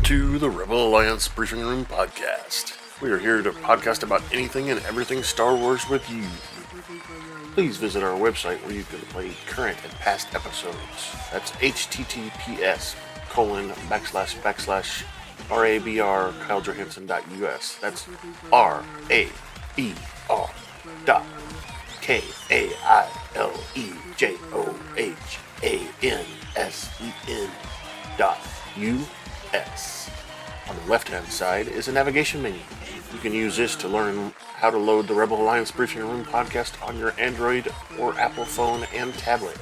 to the Rebel Alliance Briefing Room podcast. We are here to podcast about anything and everything Star Wars with you. Please visit our website where you can play current and past episodes. That's https://RABR KyleJohansson.us. That's RABR dot KAILEJOHANSEN dot US. On the left-hand side is a navigation menu. You can use this to learn how to load the Rebel Alliance Briefing Room podcast on your Android or Apple phone and tablet.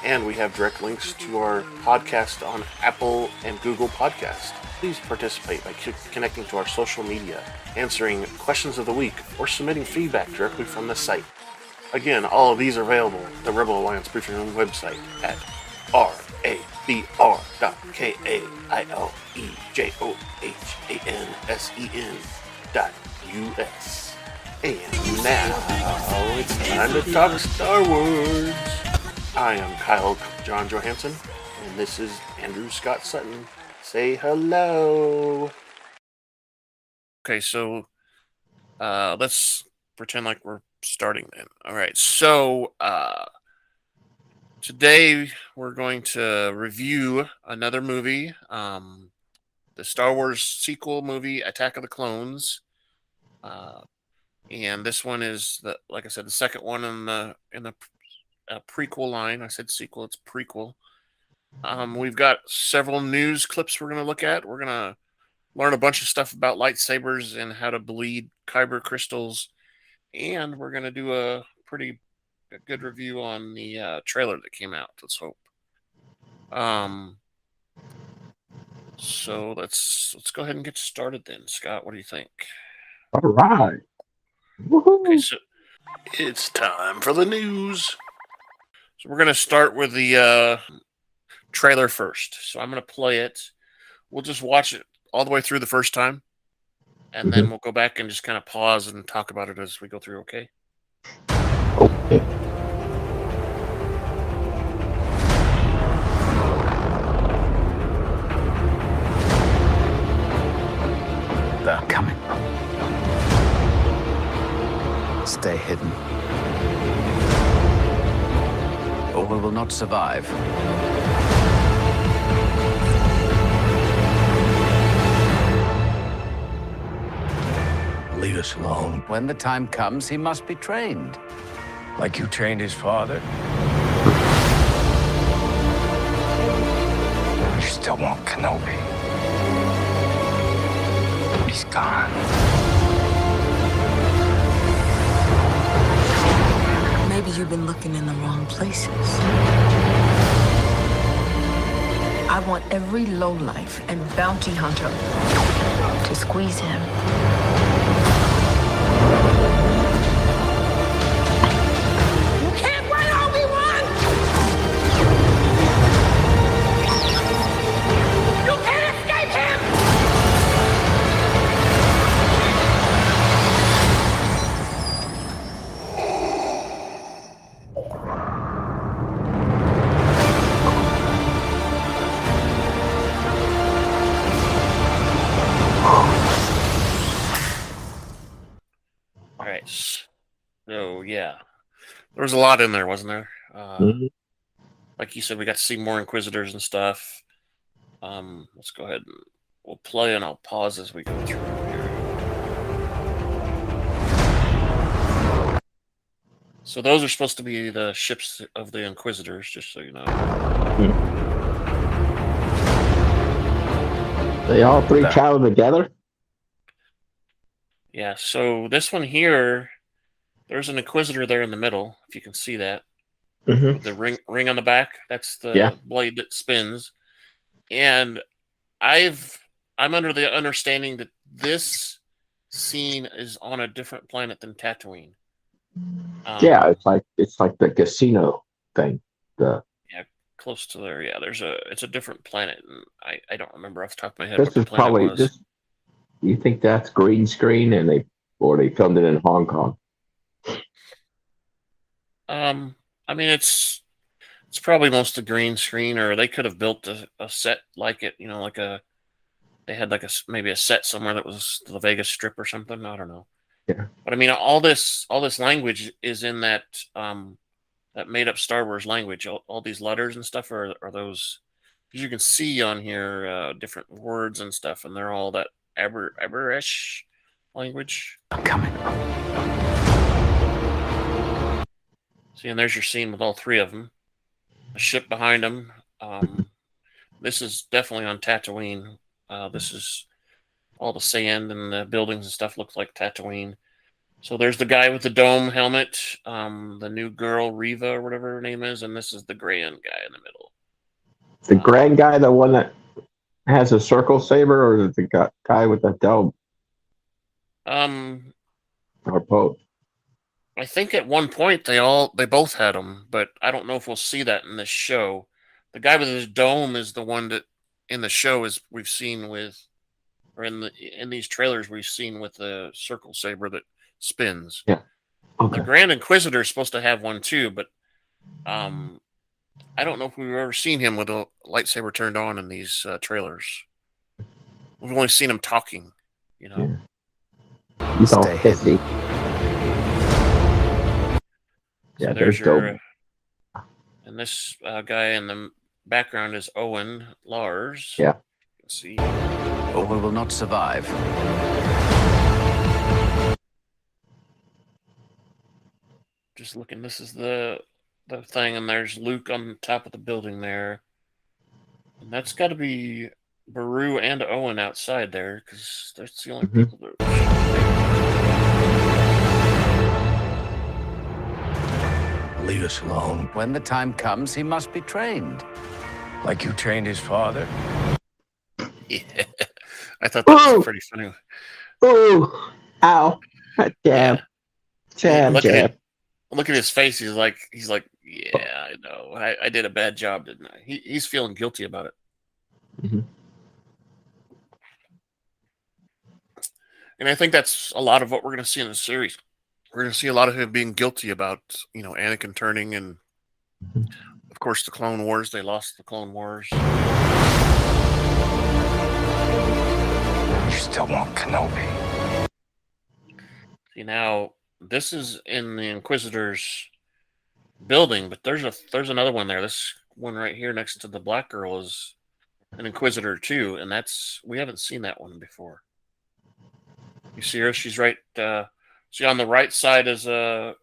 And we have direct links to our podcast on Apple and Google Podcast. Please participate by connecting to our social media, answering questions of the week, or submitting feedback directly from the site. Again, all of these are available at the Rebel Alliance Briefing Room website at RABR.KAILEJOHANSEN.US. And now it's time to talk Star Wars. I am Kyle John Johansson, and this is Andrew Scott Sutton. Say hello. Okay, so let's pretend like we're starting then. All right, so today we're going to review another movie, the Star Wars sequel movie, Attack of the Clones. And this one is, like I said, the second one in the prequel line. I said sequel, it's prequel. We've got several news clips we're going to look at. We're going to learn a bunch of stuff about lightsabers and how to bleed Kyber crystals. And we're going to do a pretty good review on the trailer that came out, let's hope. So let's go ahead and get started then. Scott, what do you think? All right. Woo-hoo. Okay, so it's time for the news. So we're going to start with the trailer first. So I'm going to play it. We'll just watch it all the way through the first time. And then we'll go back and just kind of pause and talk about it as we go through, okay? Okay. They're coming. Stay hidden, or we will not survive. Leave us alone. When the time comes, he must be trained. Like you trained his father? You still want Kenobi. He's gone. Maybe you've been looking in the wrong places. I want every lowlife and bounty hunter to squeeze him. You can't run, Obi-Wan! You can't escape him! So, yeah. There was a lot in there, wasn't there? Like you said, we got to see more Inquisitors and stuff. Let's go ahead and we'll play, and I'll pause as we go through here. So those are supposed to be the ships of the Inquisitors, just so you know. They all three travel together? Yeah, so this one here, there's an Inquisitor there in the middle, if you can see that. With the ring on the back, that's the blade that spins. And I'm under the understanding that this scene is on a different planet than Tatooine. Yeah, it's like the casino thing. Yeah, close to there. Yeah, it's a different planet, and I don't remember off the top of my head This what the is planet probably was. this. You think that's green screen, and they filmed it in Hong Kong? I mean, it's probably most of green screen, or they could have built a set like it, like a they had like maybe a set somewhere that was the Vegas Strip or something. I don't know. Yeah. But I mean, all this language is in that that made up Star Wars language. All these letters and stuff are those. Because you can see on here different words and stuff, and they're all that Aberish language. I'm coming. See, and there's your scene with all three of them. A ship behind them. This is definitely on Tatooine. This is all the sand and the buildings and stuff looks like Tatooine. So there's the guy with the dome helmet, the new girl, Reva, or whatever her name is, and this is the grand guy in the middle. The grand guy, the one that has a circle saber, or is it the guy with the dome? Or both? I think at one point they both had them, but I don't know if we'll see that in this show. The guy with his dome is the one that in the show is we've seen with, or in these trailers we've seen with the circle saber that spins. Yeah. Okay. The Grand Inquisitor is supposed to have one too, but I don't know if we've ever seen him with a lightsaber turned on in these trailers. We've only seen him talking, you know. Yeah. He's all Stay pissy. Yeah, So there's your your, and this guy in the background is Owen Lars. Yeah. You can see. Or we will not survive. Just looking, this is the thing, and there's Luke on top of the building there. And that's got to be Baru and Owen outside there, because that's the only people that. Leave us alone. When the time comes, he must be trained. Like you trained his father? Yeah. I thought that was pretty funny. Ooh! Ow! Jab! Jab! Look at his face. He's like, yeah, I know. I did a bad job, didn't I? He's feeling guilty about it. Mm-hmm. And I think that's a lot of what we're going to see in the series. We're going to see a lot of him being guilty about, Anakin turning, and of course the Clone Wars. They lost the Clone Wars. You still want Kenobi. See, now this is in the Inquisitor's building, but there's another one there. This one right here next to the black girl is an Inquisitor too, and we haven't seen that one before. You see her? She's right. See, on the right side is a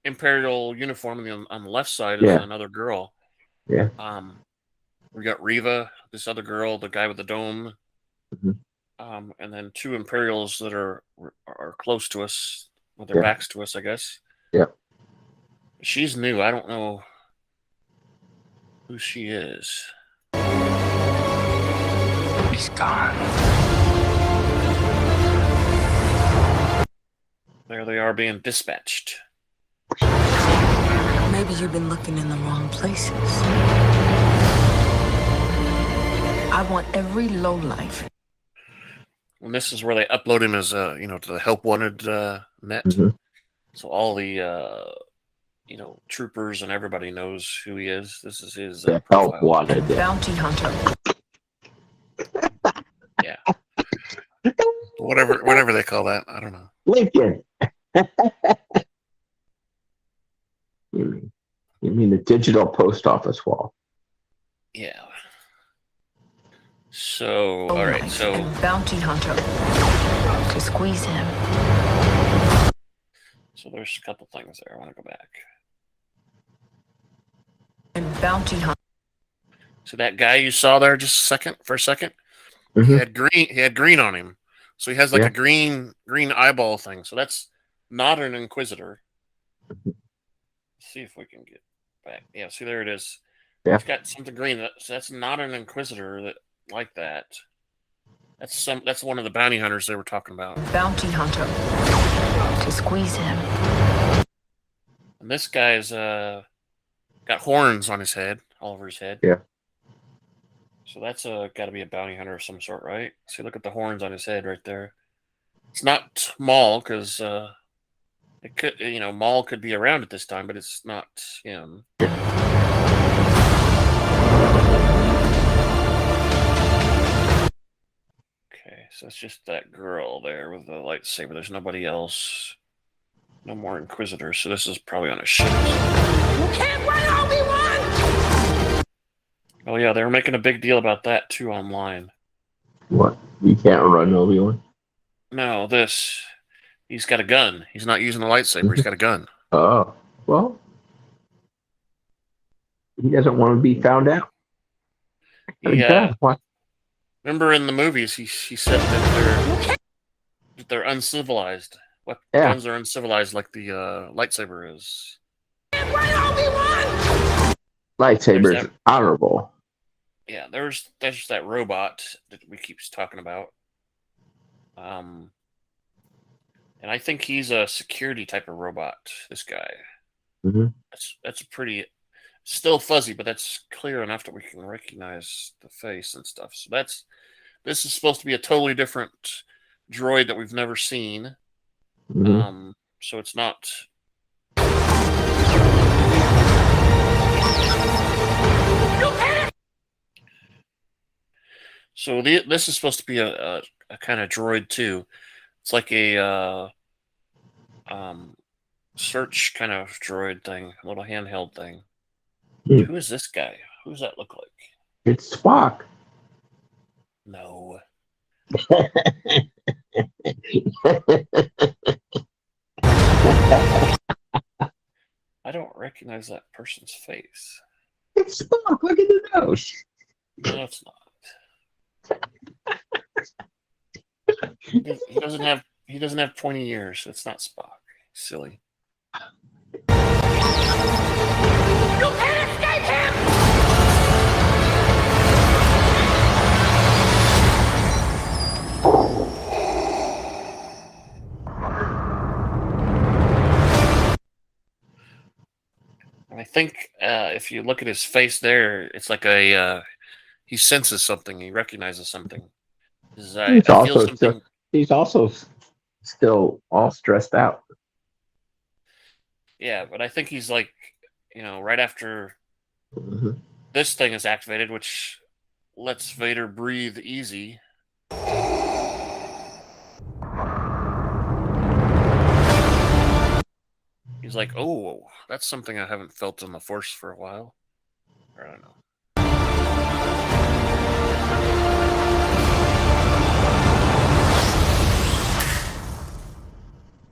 Imperial uniform, and on the left side is another girl. Yeah. We got Reva, this other girl, the guy with the dome, and then two Imperials that are close to us, with their backs to us, I guess. Yeah. She's new. I don't know who she is. He's gone. There they are being dispatched. Maybe you've been looking in the wrong places. I want every lowlife. And this is where they upload him as to the help wanted net. Mm-hmm. So all the troopers and everybody knows who he is. This is his help wanted. Bounty hunter. Yeah. Whatever they call that. I don't know. Lincoln. You mean the digital post office wall? Yeah. So, all right. So, bounty hunter. To squeeze him. So there's a couple things there. I want to go back. And bounty hunter. So that guy you saw there for a second, Mm-hmm. he had green on him. So he has like a green eyeball thing. So that's not an Inquisitor. Let's see if we can get back. Yeah, see, there it is. Yeah. It's got something green. So that's not an Inquisitor like that. That's one of the bounty hunters they were talking about. Bounty hunter. To squeeze him. And this guy's got horns on his head, all over his head. Yeah. So that's got to be a bounty hunter of some sort, right? See, look at the horns on his head right there. It's not Maul, because it could, Maul could be around at this time, but it's not him. So it's just that girl there with the lightsaber. There's nobody else. No more Inquisitors. So this is probably on a ship. You can't run, Obi-Wan! Oh yeah, they were making a big deal about that too online. What? You can't run Obi-Wan? No, this. He's got a gun. He's not using a lightsaber. He's got a gun. Oh, well, he doesn't want to be found out. Yeah. What? Remember in the movies, he said that they're uncivilized. What guns are uncivilized, like the lightsaber is. Lightsaber is honorable. Yeah, there's that robot that we keep talking about. And I think he's a security type of robot. This guy. Mm-hmm. That's a pretty. Still fuzzy, but that's clear enough that we can recognize the face and stuff. So this is supposed to be a totally different droid that we've never seen. Mm-hmm. So it's not. So this is supposed to be a kind of droid too. It's like a search kind of droid thing, a little handheld thing. Who is this guy? Who does that look like? It's Spock. No. I don't recognize that person's face. It's Spock. Look at the nose. No, it's not. He doesn't have pointy ears. It's not Spock. Silly. You can't escape him! And I think if you look at his face there, it's like he senses something. He recognizes something. He's also still all stressed out. Yeah, but I think he's like, right after this thing is activated, which lets Vader breathe easy. He's like, oh, that's something I haven't felt in the Force for a while. Or I don't know.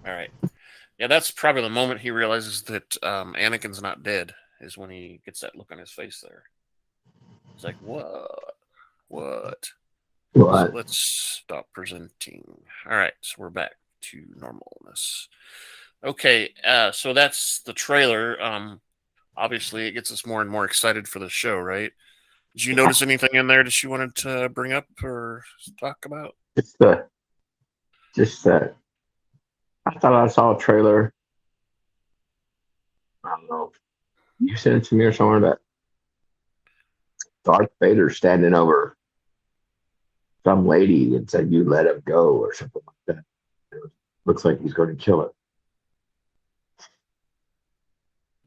All right. Yeah, that's probably the moment he realizes that Anakin's not dead, is when he gets that look on his face there. He's like, what? What? So let's stop presenting. All right, so we're back to normalness. Okay, so that's the trailer. Obviously, it gets us more and more excited for the show, right? Did you notice anything in there that you wanted to bring up or talk about? I thought I saw a trailer. I don't know. You sent it to me or somewhere that Darth Vader standing over some lady and said, "You let him go," or something like that. Looks like he's going to kill her.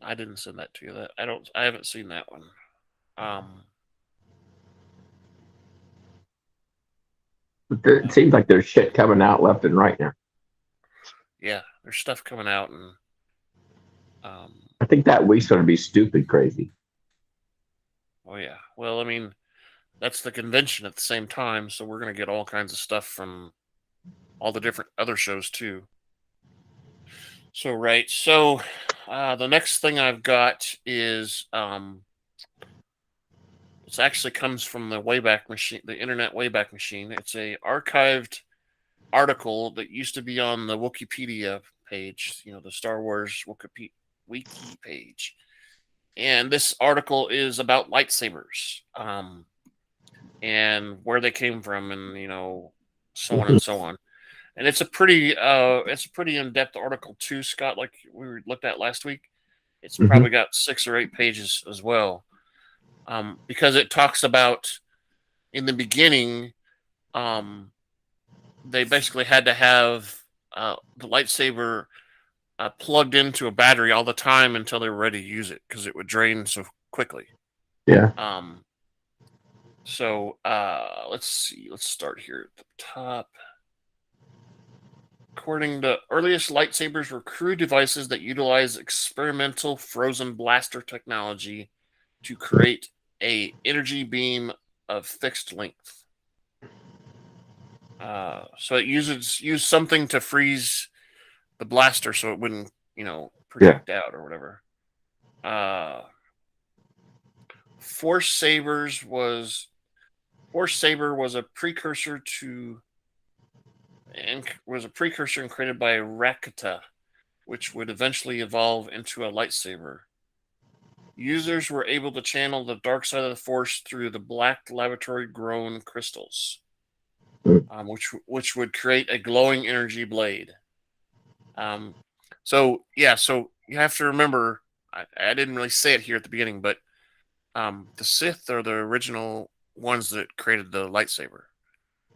I didn't send that to you. I haven't seen that one. It seems like there's shit coming out left and right now. Yeah, there's stuff coming out, and I think that week's going to be stupid crazy. Oh yeah. Well, I mean, that's the convention at the same time, so we're going to get all kinds of stuff from all the different other shows too. So right. So the next thing I've got is it actually comes from the Wayback Machine, the Internet Wayback Machine. It's a archived article that used to be on the Wikipedia page, the Star Wars Wiki page. And this article is about lightsabers, and where they came from, and so on and so on. And it's a pretty in-depth article too, Scott. Like we looked at last week, it's probably got 6 or 8 pages as well, because it talks about in the beginning, they basically had to have the lightsaber plugged into a battery all the time until they were ready to use it because it would drain so quickly. Yeah. So let's see. Let's start here at the top. According to earliest lightsabers were crude devices that utilize experimental frozen blaster technology to create a energy beam of fixed length. So it used something to freeze the blaster so it wouldn't, project out or whatever. Force Saber was a precursor and created by Rakata, which would eventually evolve into a lightsaber. Users were able to channel the dark side of the Force through the black laboratory-grown crystals, which would create a glowing energy blade. So you have to remember, I didn't really say it here at the beginning, but the Sith are the original ones that created the lightsaber.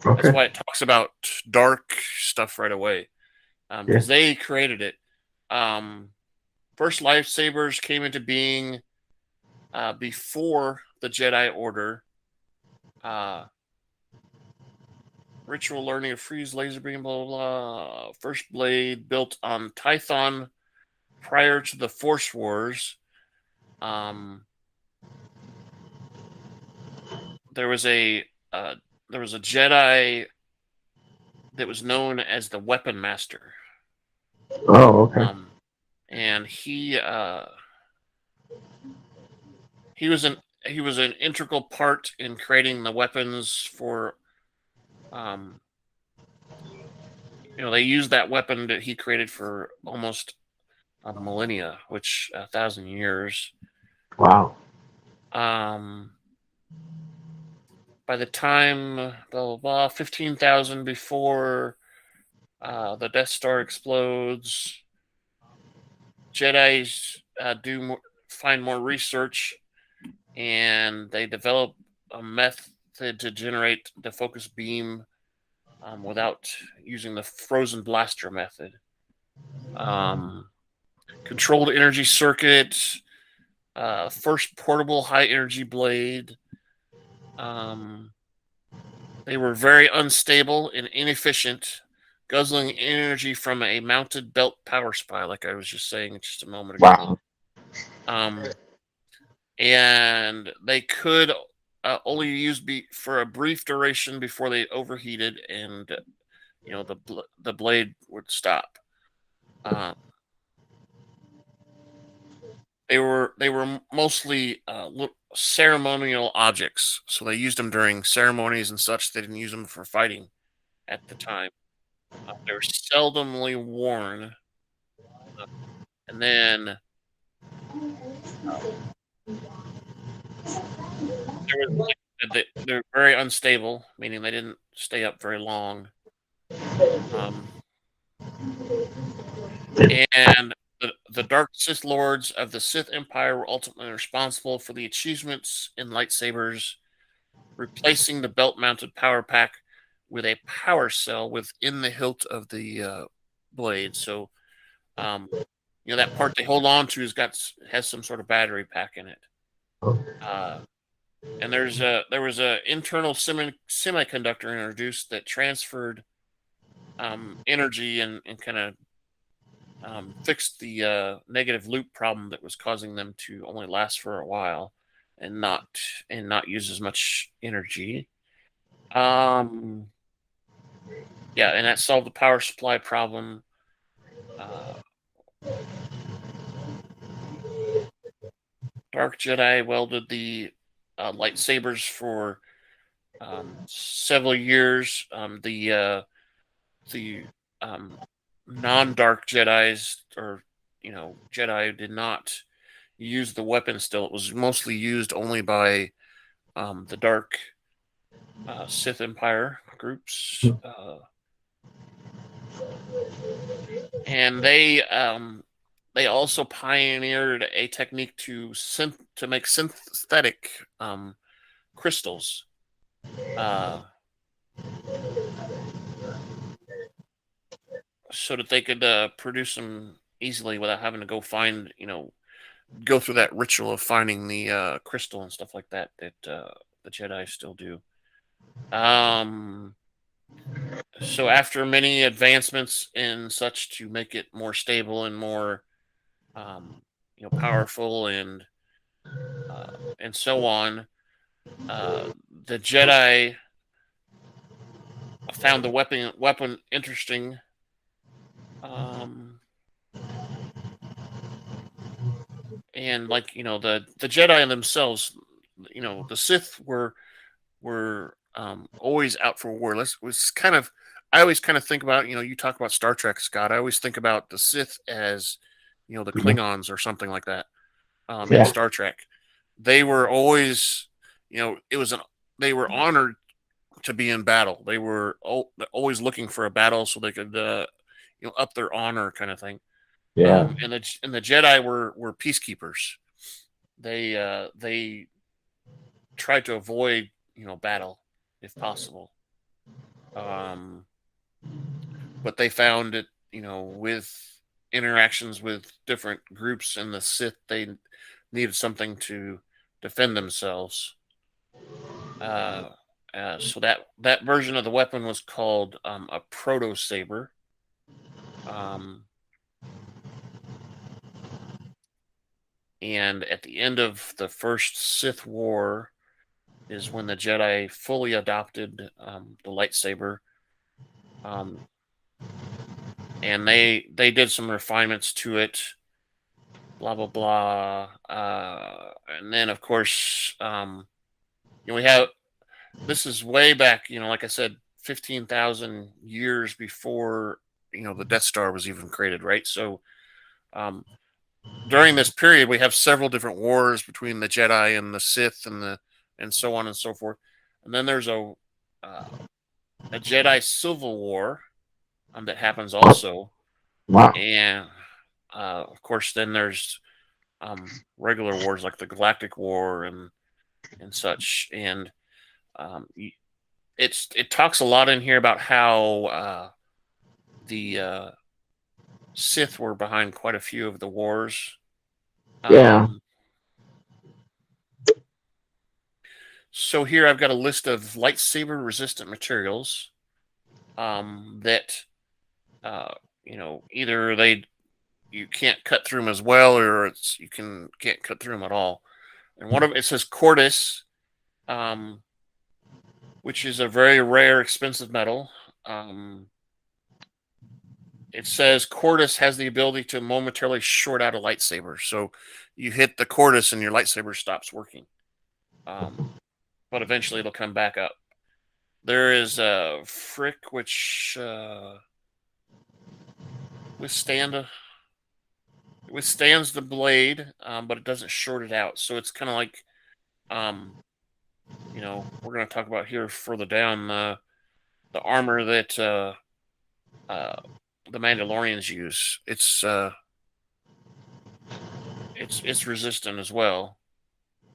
Okay. That's why it talks about dark stuff right away, because they created it. First lightsabers came into being before the Jedi Order. Ritual learning of freeze laser beam, blah, blah, blah. First blade built on Tython prior to the Force Wars. There was a Jedi that was known as the Weapon Master. Oh, okay. And he was an integral part in creating the weapons for they used that weapon that he created for almost a millennia, which 1,000 years. Wow. By the time, blah, blah, blah, 15,000 before the Death Star explodes, Jedi's find more research, and they develop a method to generate the focus beam without using the frozen blaster method. Controlled energy circuit, first portable high energy blade. They were very unstable and inefficient, guzzling energy from a mounted belt power supply, like I was just saying just a moment ago. Wow. And they could only use for a brief duration before they overheated, and the blade would stop. They were mostly ceremonial objects, so they used them during ceremonies and such. They didn't use them for fighting at the time. They were seldomly worn, and then they're very unstable, meaning they didn't stay up very long. And the Dark Sith Lords of the Sith Empire were ultimately responsible for the achievements in lightsabers, replacing the belt-mounted power pack with a power cell within the hilt of the blade. So, that part they hold on to has some sort of battery pack in it. And there was a internal semiconductor introduced that transferred energy and kind of fixed the negative loop problem that was causing them to only last for a while and not use as much energy. And that solved the power supply problem. Dark Jedi welded the lightsabers for several years. The non-dark Jedi's or Jedi did not use the weapon still. It was mostly used only by the dark Sith Empire groups. And they also pioneered a technique to make synthetic crystals. So that they could produce them easily without having to go find, go through that ritual of finding the crystal and stuff like that the Jedi still do. So after many advancements in such to make it more stable and more, powerful and so on, the Jedi found the weapon interesting. And the Jedi themselves, the Sith were always out for war. I always kind of think about, you talk about Star Trek, Scott. I always think about the Sith as, the Klingons or something like that. In Star Trek, they were always, they were honored to be in battle. They were always looking for a battle so they could, up their honor, kind of thing. Yeah. And the Jedi were peacekeepers. They tried to avoid, battle if possible. But they found it, with interactions with different groups in the Sith, they needed something to defend themselves. So that version of the weapon was called a proto saber. And at the end of the first Sith War is when the Jedi fully adopted the lightsaber. And they did some refinements to it, blah blah blah. And then of course, we have, this is way back, like I said, 15,000 years before the Death Star was even created, right? So during this period, we have several different wars between the Jedi and the Sith and so on and so forth. And then there's a Jedi Civil War that happens also. Wow. And of course, then there's regular wars like the Galactic War and such. And it talks a lot in here about how the Sith were behind quite a few of the wars. Yeah. So here I've got a list of lightsaber resistant materials that either you can't cut through them as well, or you can't cut through them at all. And one of it says Cordis, which is a very rare, expensive metal. It says Cordis has the ability to momentarily short out a lightsaber. So you hit the Cordis and your lightsaber stops working. But eventually it'll come back up. There is a Frick, which withstands the blade, but it doesn't short it out. So it's kind of like, we're going to talk about here further down the armor that the Mandalorians use. It's resistant as well.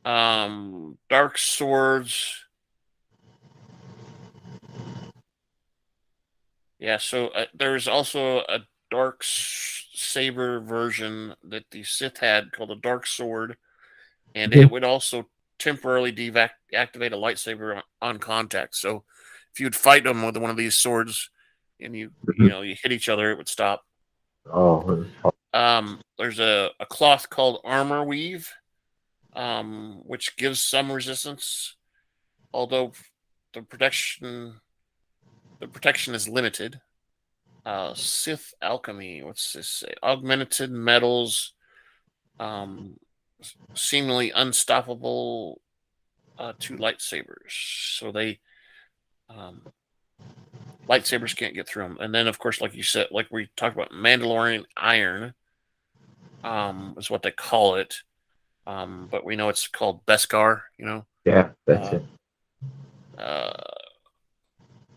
Dark swords. Yeah, so there's also a dark saber version that the Sith had called a dark sword, and it would also temporarily deactivate a lightsaber on contact. So if you'd fight them with one of these swords and you hit each other, it would stop. Oh. There's a cloth called armor weave, which gives some resistance, although the protection is limited. Sith alchemy, what's this say? Augmented metals, seemingly unstoppable to lightsabers. So they lightsabers can't get through them. And then, of course, like you said, like we talked about, Mandalorian iron is what they call it. But we know it's called Beskar, Yeah, that's it.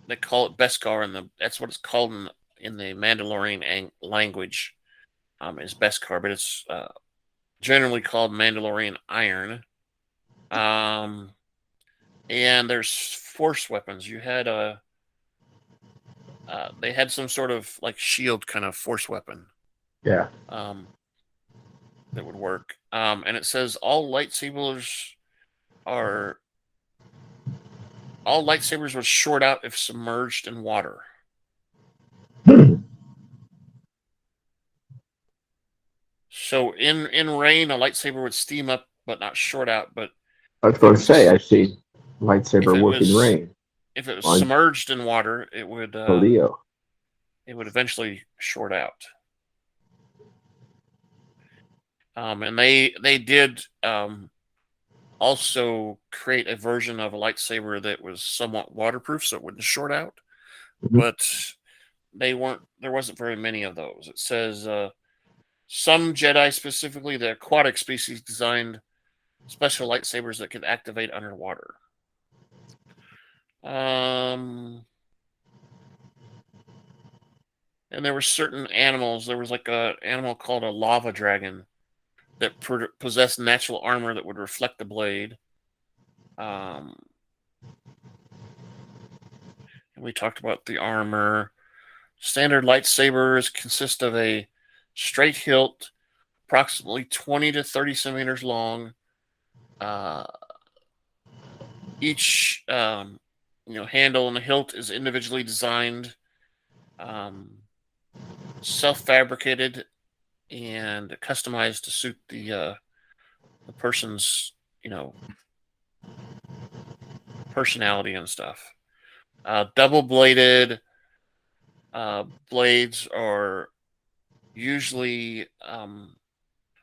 They call it Beskar, and that's what it's called in the Mandalorian language, is Beskar, but it's generally called Mandalorian iron. And there's force weapons. You had they had some sort of like shield kind of force weapon. Yeah. That would work. And it says all lightsabers are All lightsabers would short out if submerged in water. So in rain, a lightsaber would steam up but not short out. But I was going to say, I've seen lightsaber work in rain if it was on submerged in water, it would Leo. it would eventually short out. And they did also create a version of a lightsaber that was somewhat waterproof, so it wouldn't short out. Mhm. But there wasn't very many of those. It says some Jedi, specifically the aquatic species, designed special lightsabers that could activate underwater. And there were certain animals. There was like an animal called a lava dragon that possessed natural armor that would reflect the blade. And we talked about the armor. Standard lightsabers consist of a straight hilt, approximately 20 to 30 centimeters long. Each handle and the hilt is individually designed, self-fabricated, and customized to suit the person's personality and stuff. Double-bladed blades are usually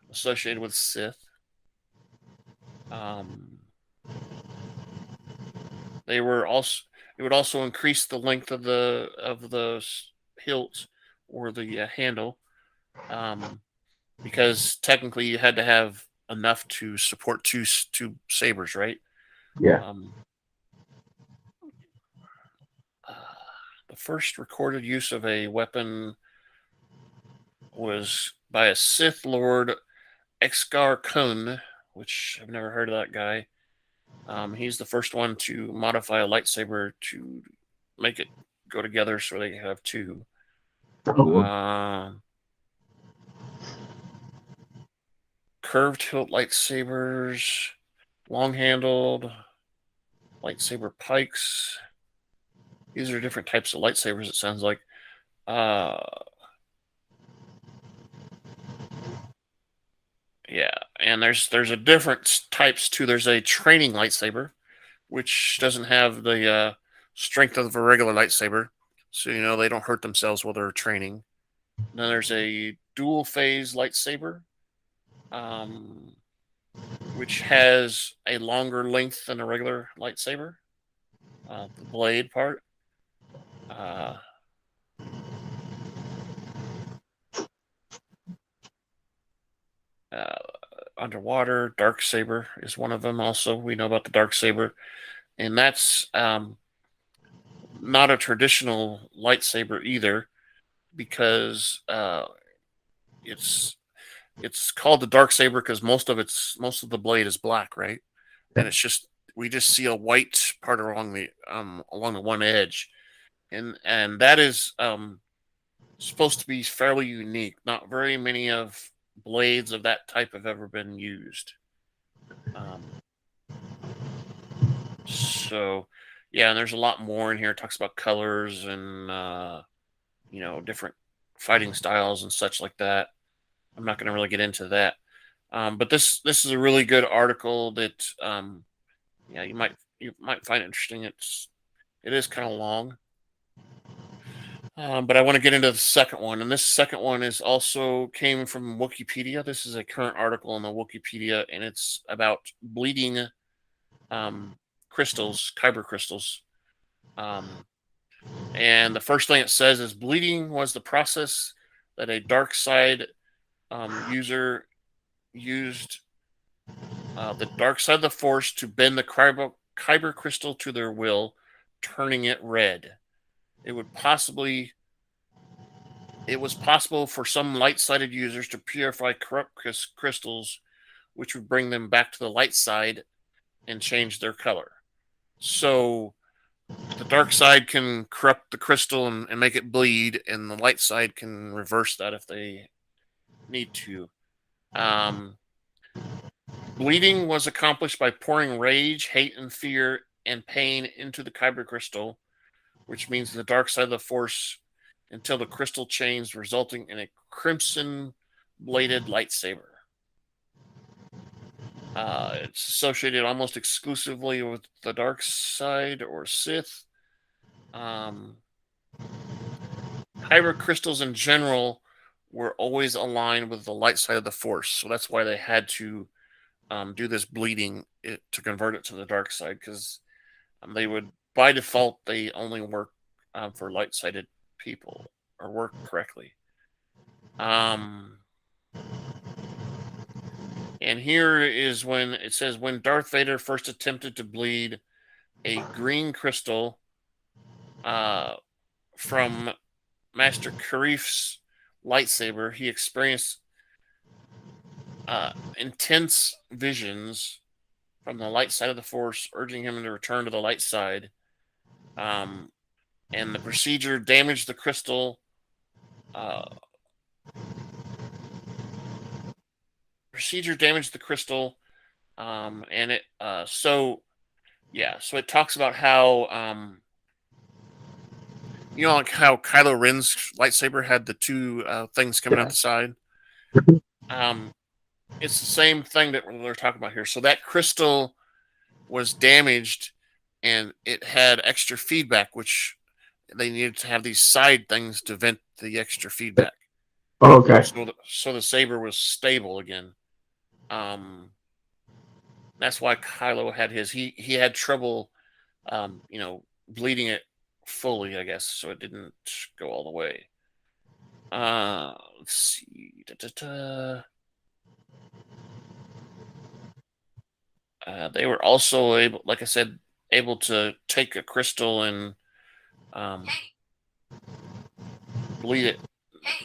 associated with Sith. It would also increase the length of the hilt or the handle, because technically you had to have enough to support two sabers, right? Yeah. The first recorded use of a weapon was by a Sith Lord, Exgar Kun, which I've never heard of that guy. He's the first one to modify a lightsaber to make it go together so they have two. Curved hilt lightsabers, long-handled lightsaber pikes. These are different types of lightsabers, it sounds like. Yeah, and there's a different types too. There's a training lightsaber, which doesn't have the strength of a regular lightsaber, so they don't hurt themselves while they're training. And then there's a dual phase lightsaber, which has a longer length than a regular lightsaber, the blade part. Underwater, dark saber is one of them. Also, we know about the dark saber, and that's not a traditional lightsaber either, because it's called the dark saber because most of the blade is black, right? And we just see a white part along the one edge, and that is supposed to be fairly unique. Not very many of blades of that type have ever been used. So yeah, and there's a lot more in here. It talks about colors and different fighting styles and such like that. I'm not going to really get into that, but this is a really good article that you might find interesting. It is kind of long, but I want to get into the second one, and this second one is also came from Wikipedia. This is a current article on the Wikipedia, and it's about bleeding crystals, Kyber crystals. And the first thing it says is bleeding was the process that a dark side user used the dark side of the Force to bend the Kyber crystal to their will, turning it red. It was possible for some light-sided users to purify corrupt crystals, which would bring them back to the light side and change their color. So the dark side can corrupt the crystal and make it bleed, and the light side can reverse that if they need to. Bleeding was accomplished by pouring rage, hate, and fear and pain into the Kyber crystal, which means the dark side of the Force until the crystal changes, resulting in a crimson-bladed lightsaber. It's associated almost exclusively with the dark side or Sith. Kyber crystals in general were always aligned with the light side of the Force, so that's why they had to do this bleeding to convert it to the dark side, because they would, by default, they only work for light-sided people, or work correctly. And here is when it says, when Darth Vader first attempted to bleed a green crystal from Master Karif's lightsaber, he experienced intense visions from the light side of the Force, urging him to return to the light side. And the procedure damaged the crystal. And it so it talks about how like how Kylo Ren's lightsaber had the two things coming out the side. It's the same thing that we're talking about here. So that crystal was damaged, and it had extra feedback, which they needed to have these side things to vent the extra feedback. Oh, okay. So the saber was stable again. That's why Kylo had his. He had trouble, bleeding it fully, I guess, so it didn't go all the way. Let's see. They were also able, like I said, to take a crystal and bleed it.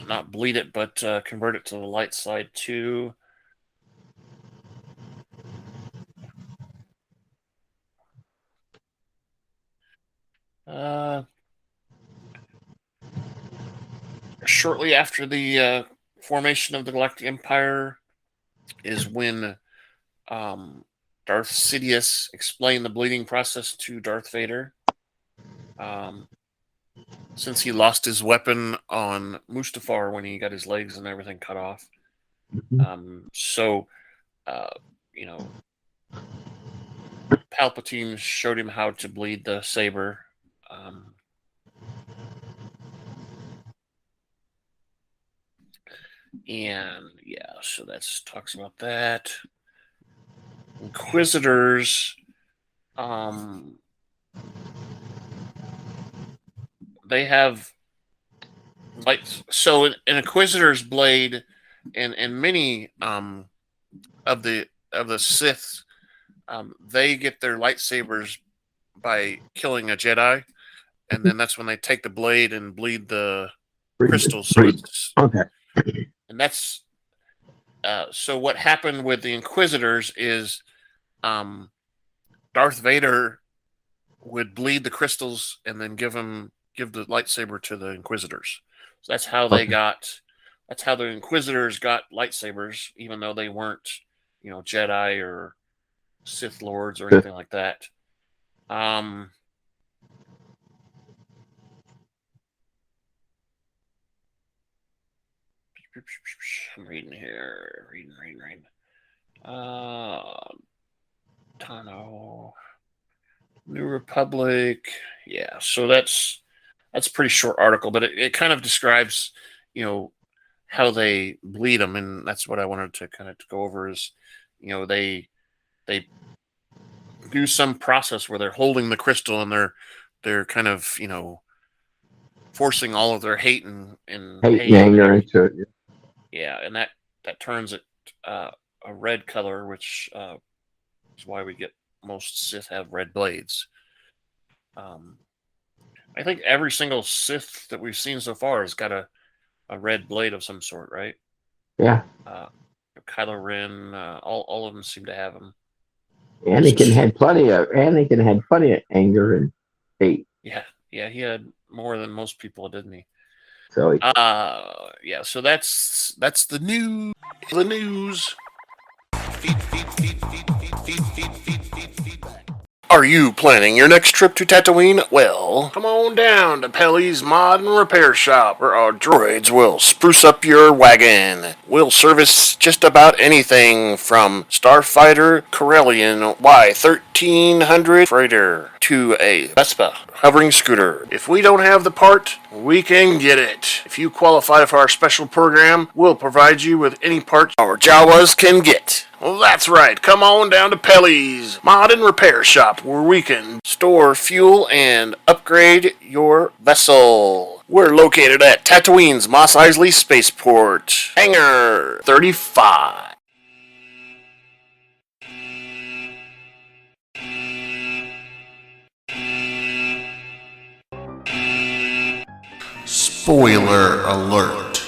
Not bleed it, but convert it to the light side too. Shortly after the formation of the Galactic Empire is when Darth Sidious explained the bleeding process to Darth Vader. Since he lost his weapon on Mustafar when he got his legs and everything cut off. Palpatine showed him how to bleed the saber. So that's talks about that. Inquisitors, they have an Inquisitor's blade, and many of the Sith, they get their lightsabers by killing a Jedi, and then that's when they take the blade and bleed the crystals. Okay. And that's so what happened with the Inquisitors is Darth Vader would bleed the crystals and then give the lightsaber to the Inquisitors. So that's how that's how the Inquisitors got lightsabers, even though they weren't, Jedi or Sith Lords or anything like that. I'm reading here. Reading. Tano. New Republic. Yeah, so that's a pretty short article, but it kind of describes, how they bleed them, and that's what I wanted to kind of go over is, they do some process where they're holding the crystal and they're kind of, forcing all of their hate and anger into it. Yeah, and that turns it a red color, which is why we get most Sith have red blades. I think every single Sith that we've seen so far has got a red blade of some sort, right? Yeah. Kylo Ren, all of them seem to have them. Anakin had plenty of anger and hate. Yeah, he had more than most people, didn't he? So so that's the news. The news. Are you planning your next trip to Tatooine? Well, come on down to Pelly's Mod and Repair Shop, where our droids will spruce up your wagon. We'll service just about anything from Starfighter Corellian Y1300 freighter to a Vespa hovering scooter. If we don't have the part, we can get it. If you qualify for our special program, we'll provide you with any part our Jawas can get. Well, that's right. Come on down to Pelly's Mod and Repair Shop, where we can store fuel and upgrade your vessel. We're located at Tatooine's Mos Eisley Spaceport, Hangar 35. Spoiler alert.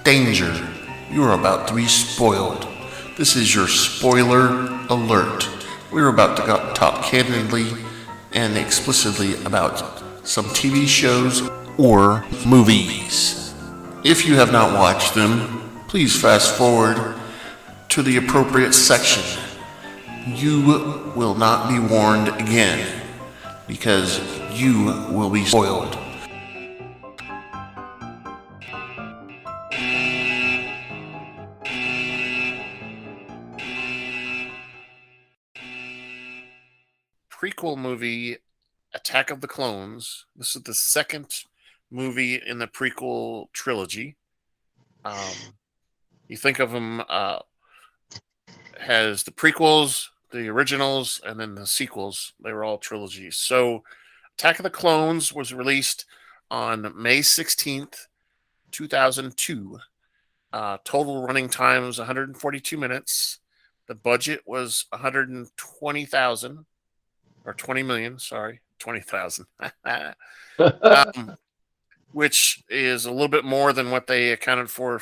Danger. You're about to be spoiled. This is your spoiler alert. We're about to talk candidly and explicitly about some TV shows or movies. If you have not watched them, please fast forward to the appropriate section. You will not be warned again because you will be spoiled. Prequel movie Attack of the Clones. This is the second movie in the prequel trilogy. You think of them as the prequels, the originals, and then the sequels. They were all trilogies. So Attack of the Clones was released on May 16th, 2002. Total running time was 142 minutes. The budget was 120,000. Or 20 million, sorry, 20,000. Which is a little bit more than what they accounted for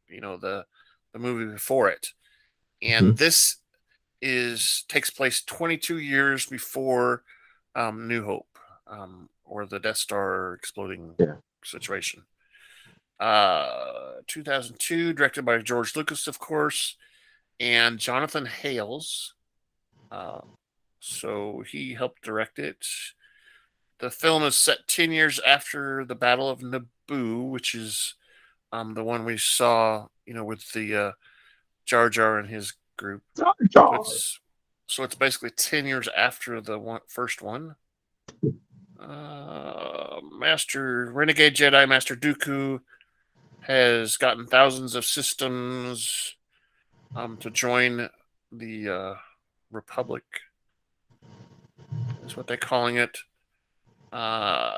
the movie before it. And this takes place 22 years before New Hope, or the Death Star exploding situation. 2002, directed by George Lucas, of course, and Jonathan Hales. So he helped direct it. The film is set 10 years after the Battle of Naboo, which is the one we saw, with the Jar Jar and his group. So it's basically 10 years after the first one. Renegade Jedi Master Dooku has gotten thousands of systems to join the Republic. Is what they're calling it. There's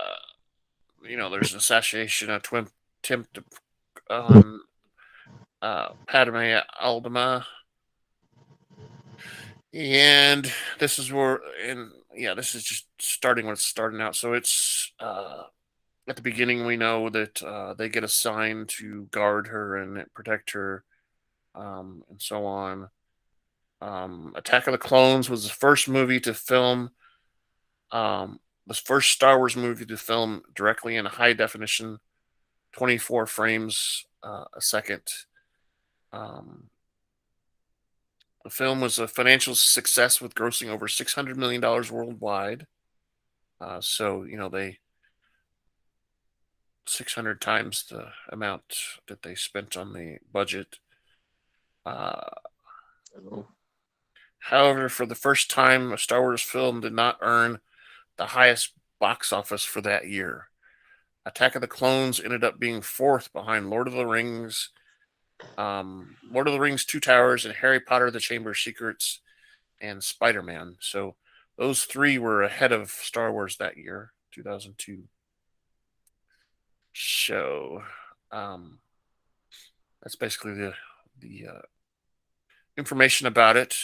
an assassination attempt on Padme Aldama. And this is this is just starting when it's starting out. So it's at the beginning we know that they get assigned to guard her and protect her, and so on. Attack of the Clones was the first movie to film, the first Star Wars movie to film directly in high definition, 24 frames a second. The film was a financial success with grossing over $600 million worldwide. They 600 times the amount that they spent on the budget. However, for the first time, a Star Wars film did not earn the highest box office for that year. Attack of the Clones ended up being fourth behind Lord of the Rings, Two Towers, and Harry Potter, The Chamber of Secrets, and Spider-Man. So those three were ahead of Star Wars that year, 2002. So that's basically the information about it.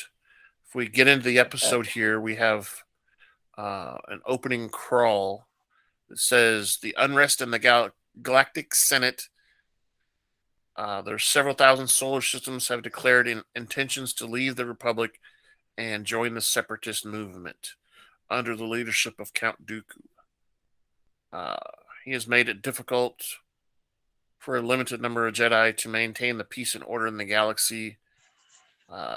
If we get into the episode here, we have an opening crawl that says the unrest in the Galactic Senate. There's several thousand solar systems have declared intentions to leave the Republic and join the separatist movement under the leadership of Count Dooku. He has made it difficult for a limited number of Jedi to maintain the peace and order in the galaxy.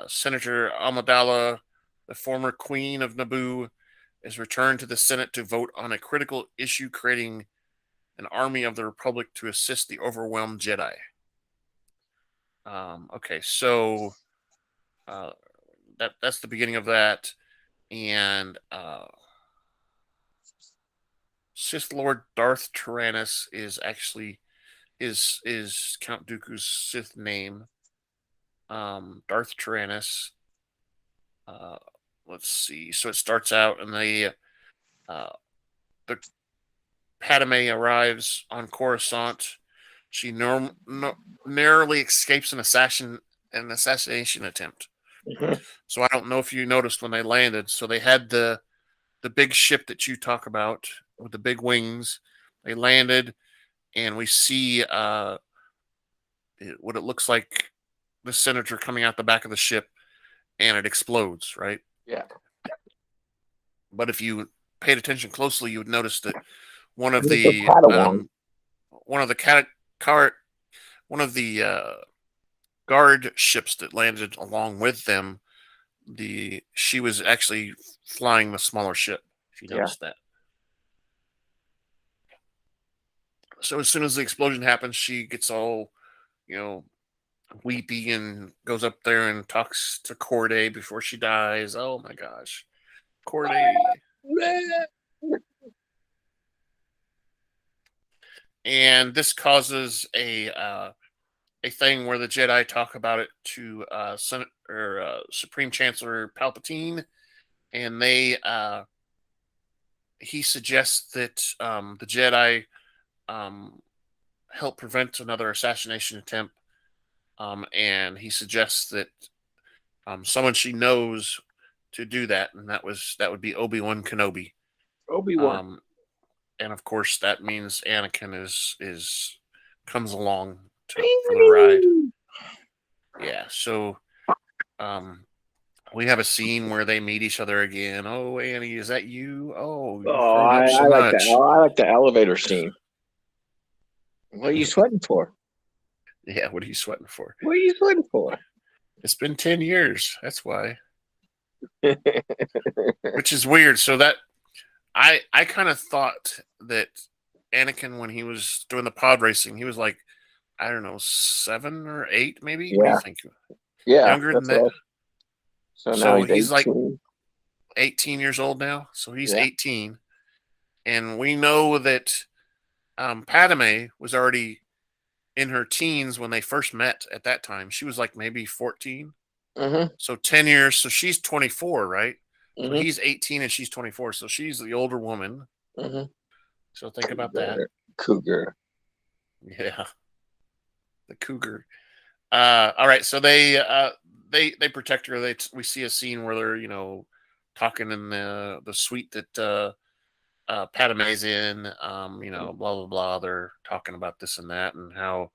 Senator Amidala the former queen of Naboo, is returned to the Senate to vote on a critical issue creating an army of the Republic to assist the overwhelmed Jedi. Okay, so that's the beginning of that, and Sith Lord Darth Tyrannus is actually is Count Dooku's Sith name. Darth Tyrannus. Let's see. So it starts out, and the Padme arrives on Coruscant. She narrowly escapes an assassination attempt. Mhm. So I don't know if you noticed when they landed. So they had the big ship that you talk about with the big wings. They landed, and we see what it looks like the senator coming out the back of the ship, and it explodes, right? Yeah. But if you paid attention closely, you would notice that one of It was a the Padawan. one of the one of the guard ships that landed along with them, she was actually flying the smaller ship. If you Yeah. noticed that. So as soon as the explosion happens, she gets all, weepy and goes up there and talks to Corday before she dies. Oh my gosh, Corday! And this causes a thing where the Jedi talk about it to Supreme Chancellor Palpatine, and he suggests that the Jedi help prevent another assassination attempt, and he suggests that someone she knows to do that, and that would be Obi-Wan Kenobi. Obi-Wan. And of course, that means Anakin is comes along for the ride. Yeah, so we have a scene where they meet each other again. Oh, Annie, is that you? Oh, you've grown up so like much. that. I like the elevator scene. What are you sweating for? Yeah, what are you sweating for? What are you sweating for? It's been 10 years. That's why. Which is weird. So that I kind of thought that Anakin, when he was doing the pod racing, he was like, I don't know, 7 or 8, maybe. Yeah. What do you think? Yeah. Younger than that. Right. So now So he's 18. like 18 years old now. So he's Yeah. 18, and we know that Padme was already in her teens when they first met. At that time, she was like maybe 14. Mm-hmm. So 10 years. So she's 24, right? So Mm-hmm. he's 18 and she's 24. So she's the older woman. Mm-hmm. So think about that. Cougar. Yeah, the cougar. All right. So they protect her. We see a scene where they're talking in the suite that Padme's in. Blah blah blah. They're talking about this and that, and how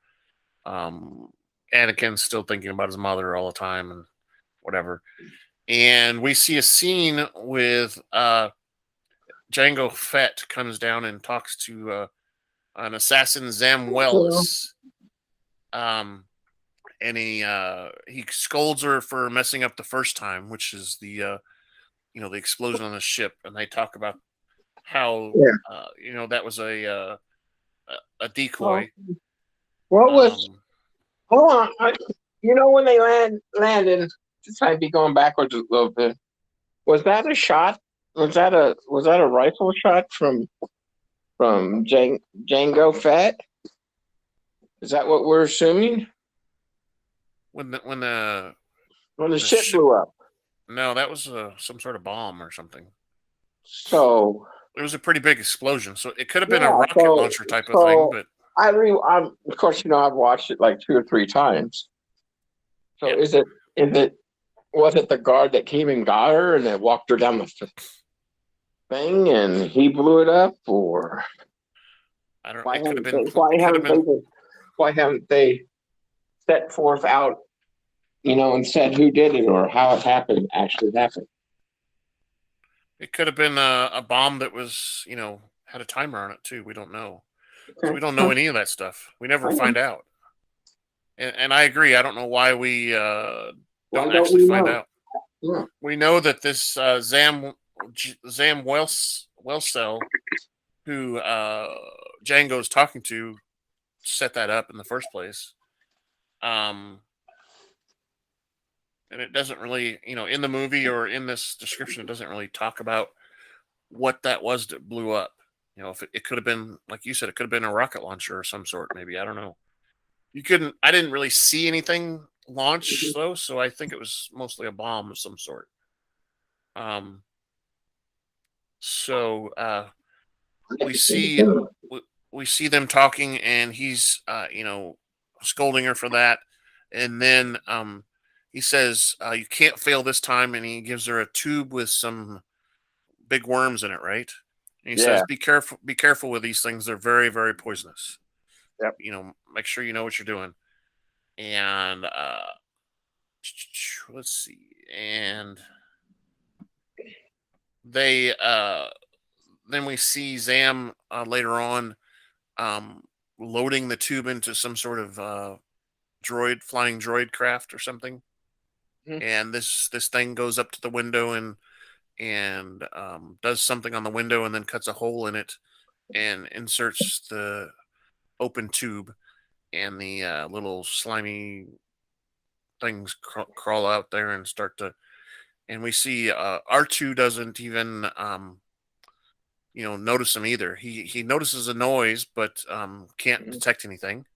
Anakin's still thinking about his mother all the time and whatever. And we see a scene with Jango Fett comes down and talks to an assassin, Zam Welles. And he scolds her for messing up the first time, which is the explosion on the ship. And they talk about how that was a decoy. What was? Hold on. When they landed, this might be going backwards a little bit. Was that a shot? Was that a rifle shot from Jango Fett? Is that what we're assuming? When the ship blew up. No, that was some sort of bomb or something. So it was a pretty big explosion. So it could have been a rocket launcher type of thing. But of course, I've watched it like 2 or 3 times. So was it the guard that came and got her and then walked her down the thing and he blew it up, or I don't know. Why haven't they set forth out, and said who did it or how it actually happened? It could have been a bomb that was, had a timer on it too. We don't know. So we don't know any of that stuff. We never find out. And I agree. I don't know why we don't actually find out. Yeah. We know that this Zam Wellsell, who Django's talking to, set that up in the first place. And it doesn't really, in the movie or in this description, it doesn't really talk about what that was that blew up. If it could have been, like you said, it could have been a rocket launcher or some sort, maybe. I don't know. I didn't really see anything launch though, so I think it was mostly a bomb of some sort. Um, so we see we see them talking, and he's scolding her for that, and then he says, "You can't fail this time," and he gives her a tube with some big worms in it, right? And he says, Yeah. be careful with these things. They're very, very poisonous. Yep. Make sure you know what you're doing. And let's see. And they then we see Zam later on loading the tube into some sort of flying droid craft or something. Mhm. And this thing goes up to the window and does something on the window, and then cuts a hole in it and inserts the open tube, and the little slimy things crawl out there and start to. And we see R2 doesn't even notice him either. He notices a noise, but can't Mhm. detect anything.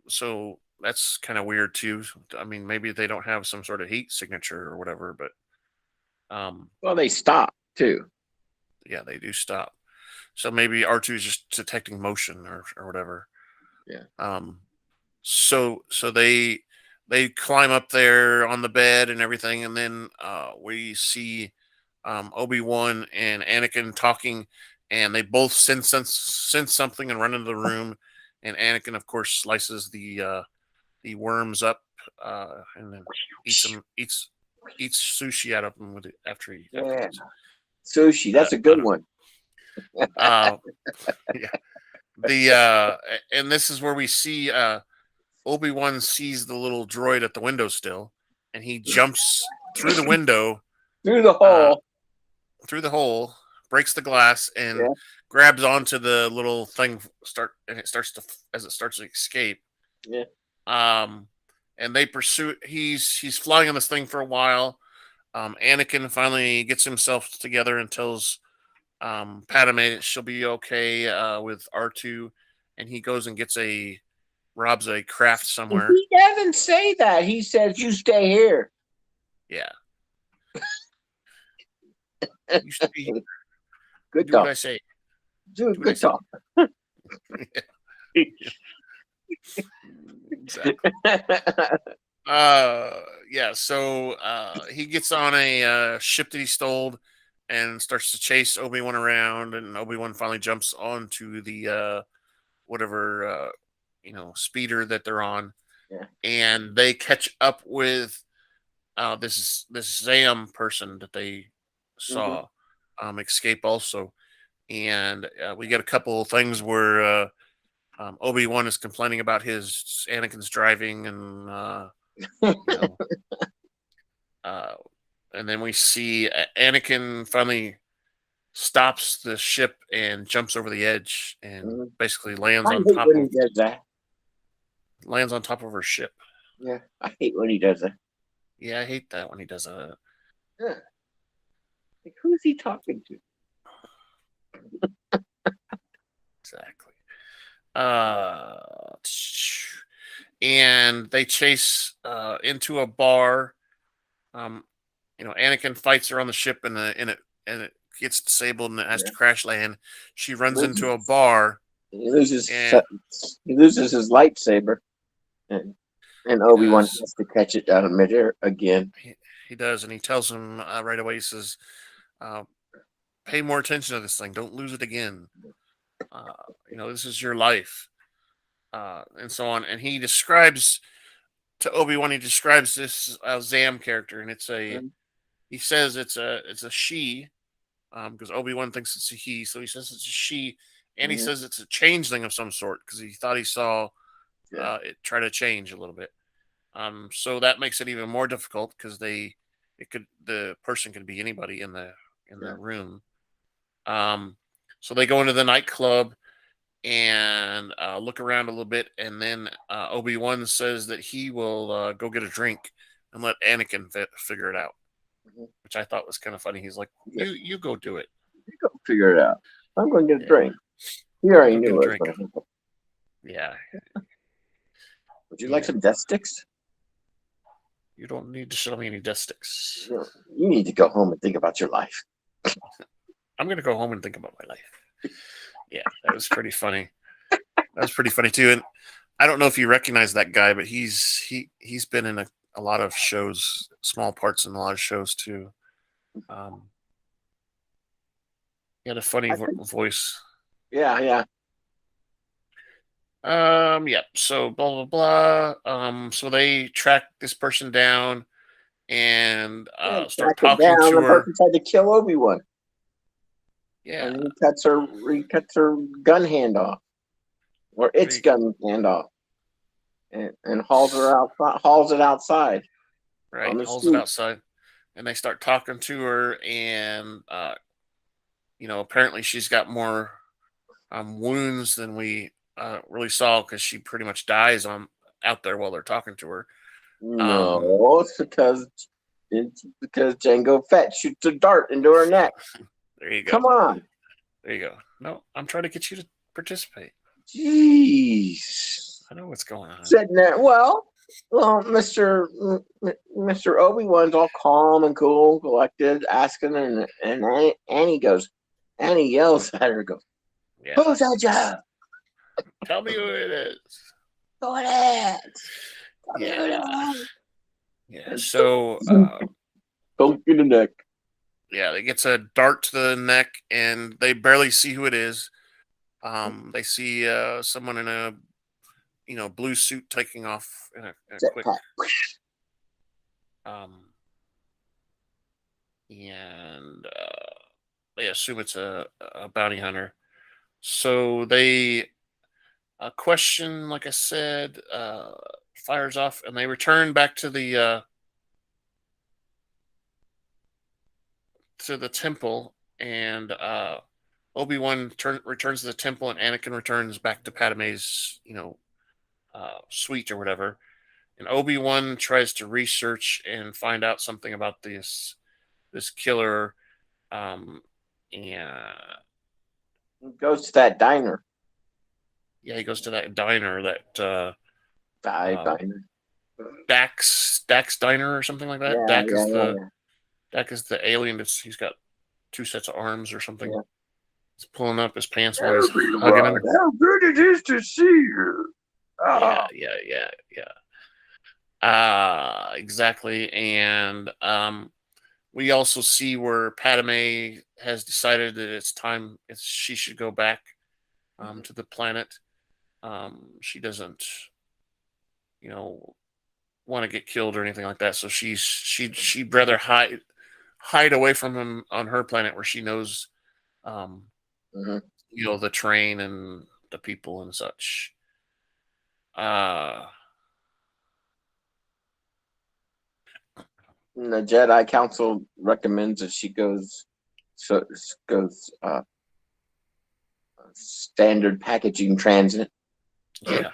So that's kind of weird too. I mean, maybe they don't have some sort of heat signature or whatever, but Well, they stop too. yeah, they do stop. So maybe R2 is just detecting motion or whatever. Yeah. So they climb up there on the bed and everything, and then we see Obi-Wan and Anakin talking, and they both sense something and run into the room, and Anakin, of course, slices the worms up and then eats sushi out of them with it after he. Yeah. Sushi. That's a good one. Yeah. And this is where we see Obi-Wan sees the little droid at the window still, and he jumps through the window, Through the hole. through the hole, breaks the glass, and Yeah. grabs onto the little thing. And it starts to escape. Yeah. And they pursue. He's flying on this thing for a while. Anakin finally gets himself together and tells Padme she'll be okay with R2, and he goes and robs a craft somewhere. He doesn't say that. He says, "You stay here." Yeah. You should be here. Good Do what talk. I say. Dude, Do what I good say. talk. Exactly. Yeah. So he gets on a ship that he stole and starts to chase Obi-Wan around, and Obi-Wan finally jumps onto the whatever speeder that they're on. Yeah. And they catch up with this Zam person that they saw escape also. And we get a couple of things where Obi-Wan is complaining about his Anakin's driving, and and then we see Anakin finally stops the ship and jumps over the edge and basically lands I on hate top when of he does that. her ship. Yeah, I hate when he does that. Yeah, I hate that when he does that. Yeah. Like, who's he talking to? Exactly. And they chase into a bar. Anakin fights her on the ship, and it gets disabled, and it has to crash land. She runs into a bar. He loses his lightsaber, and Obi-Wan has to catch it out of midair again. He does, and he tells him right away. He says, "Pay more attention to this thing. Don't lose it again. This is your life." And so on. And he describes to Obi-Wan, he describes this Zam character, and he says it's a she, because Obi-Wan thinks it's a he, so he says it's a she, and he says it's a changeling of some sort, because he thought he saw it try to change a little bit. So that makes it even more difficult, because they the person could be anybody in the room. So they go into the nightclub and look around a little bit, and then Obi-Wan says that he will go get a drink and let Anakin figure it out, which I thought was kind of funny. He's like, "You go do it. You go figure it out. I'm going to get a drink." You already knew it. Yeah. Would you like some death sticks? You don't need to show me any death sticks. You need to go home and think about your life. I'm going to go home and think about my life. Yeah, that was pretty funny. That was pretty funny too. And I don't know if you recognize that guy, but he's been in a lot of shows, small parts in a lot of shows too. He had a funny voice. Yeah. Yeah. So blah blah blah. So they track this person down and start talking to the her. person tried to kill Obi-Wan. Yeah. And he cuts her gun hand off, or its gun hand off, and hauls it outside. Right, hauls it outside, and they start talking to her, and apparently she's got more wounds than we really saw, because she pretty much dies out there while they're talking to her. No, it's because Jango Fett shoots a dart into her neck. There you go. Come on. There you go. No, I'm trying to get you to participate. Jeez. I know what's going on. Sitting there. Well, Mr. Obi-Wan's all calm and cool and collected, asking, and Annie yells at her, goes, "Who's that job? Tell me who it is. Go ahead." Yeah. So, don't get the neck. Yeah, it gets a dart to the neck, and they barely see who it is. They see someone in a blue suit taking off in a quick. And they assume it's a bounty hunter. So they question, like I said, fires off, and they return back to the temple, and Obi-Wan returns to the temple, and Anakin returns back to Padme's suite or whatever. And Obi-Wan tries to research and find out something about this killer, and he goes to that diner. Yeah, he goes to that diner, that diner, Dax Diner or something like that. Yeah, Dak is the alien. He's got two sets of arms or something. Yeah. He's pulling up his pants while he's hugging him. How good it is to see you. Yeah. Exactly. And we also see where Padme has decided that it's time. She should go back to the planet. She doesn't, want to get killed or anything like that. So she'd rather hide away from him on her planet, where she knows, the terrain and the people and such. The Jedi Council recommends that she goes standard packaging transit. Yeah.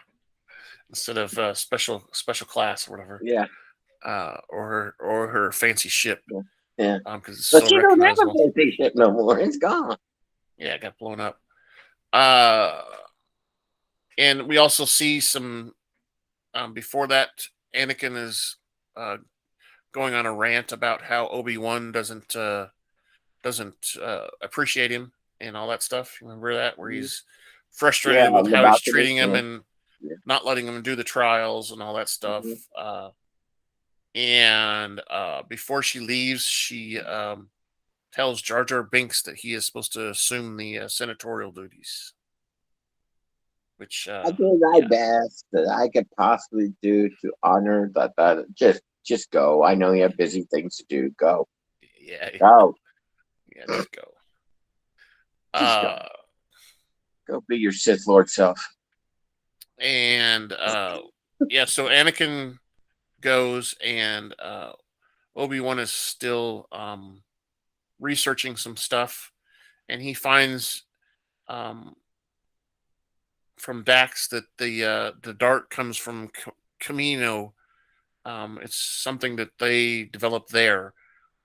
Instead of special class or whatever. Yeah. Or her fancy ship. Yeah. Because it's but so she don't have a recognizable. fancy ship no more. It's gone. Yeah, it got blown up. And we also see some before that, Anakin is going on a rant about how Obi-Wan doesn't appreciate him and all that stuff. Remember that, where he's frustrated with how he's treating him and not letting him do the trials and all that stuff. And before she leaves, she tells Jar Jar Binks that he is supposed to assume the senatorial duties. Which I did my best that I could possibly do to honor that. Just go. I know you have busy things to do. Go. Yeah. Go. Yeah, just go. Go. Go be your Sith Lord self. And so Anakin goes, and Obi-Wan is still researching some stuff, and he finds um, from Dax that the dart comes from Kamino. It's something that they developed there.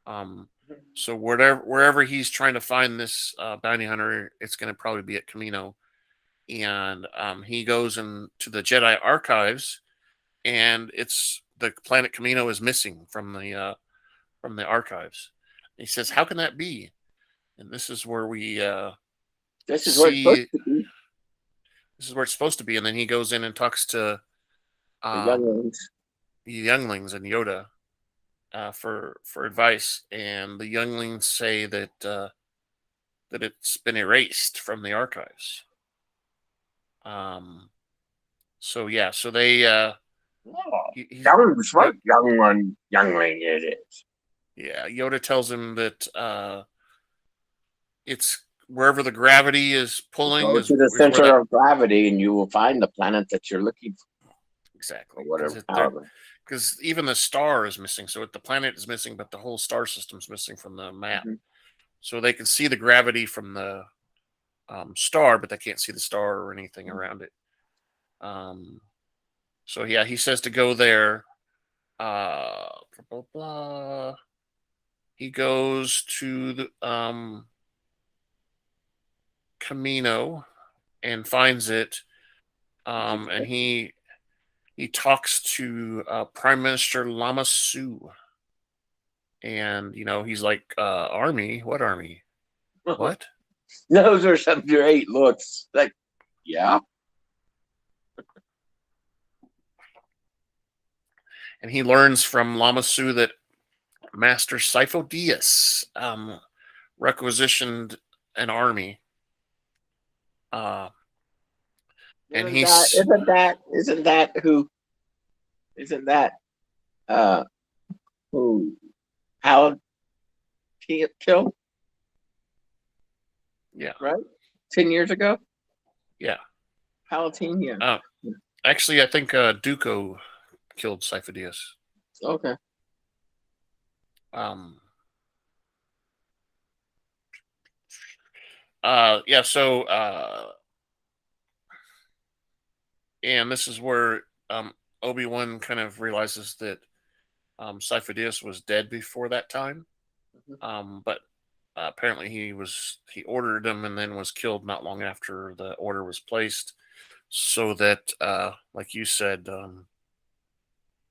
Um, so wherever he's trying to find this bounty hunter, it's going to probably be at Kamino. And he goes into the Jedi Archives, and it's the planet Kamino is missing from the archives. And he says, "How can that be?" And this is where we This is where it's supposed see to be. this is where it's supposed to be. And then he goes in and talks to The um, younglings. the younglings and Yoda for advice, and the younglings say that it's been erased from the archives. Um, so yeah, so they Oh, he's young, smart young one, youngling it is. yeah, Yoda tells him that it's wherever the gravity is pulling Go to the is where that center of gravity, and you will find the planet that you're looking for, exactly or whatever. because even the star is missing. So the planet is missing, but the whole star system's missing from the map. Mhm. So they can see the gravity from the star, but they can't see the star or anything around it. So yeah, he says to go there. Blah, blah, blah. He goes to the Kamino and finds it, and he talks to Prime Minister Lama Su, and he's like, "Army? What army? What?" Those are some great looks. Like, yeah. And he learns from Lama Su that Master Sifo Dyas requisitioned an army. And he's isn't that uh who Hal killed, yeah, right? 10 years ago? yeah. Palatine, yeah. Actually, I think Dooku killed Sifo Dyas. Okay. Yeah, so and this is where Obi-Wan kind of realizes that Sifo Dyas was dead before that time. But apparently he ordered him and then was killed not long after the order was placed, so that like you said,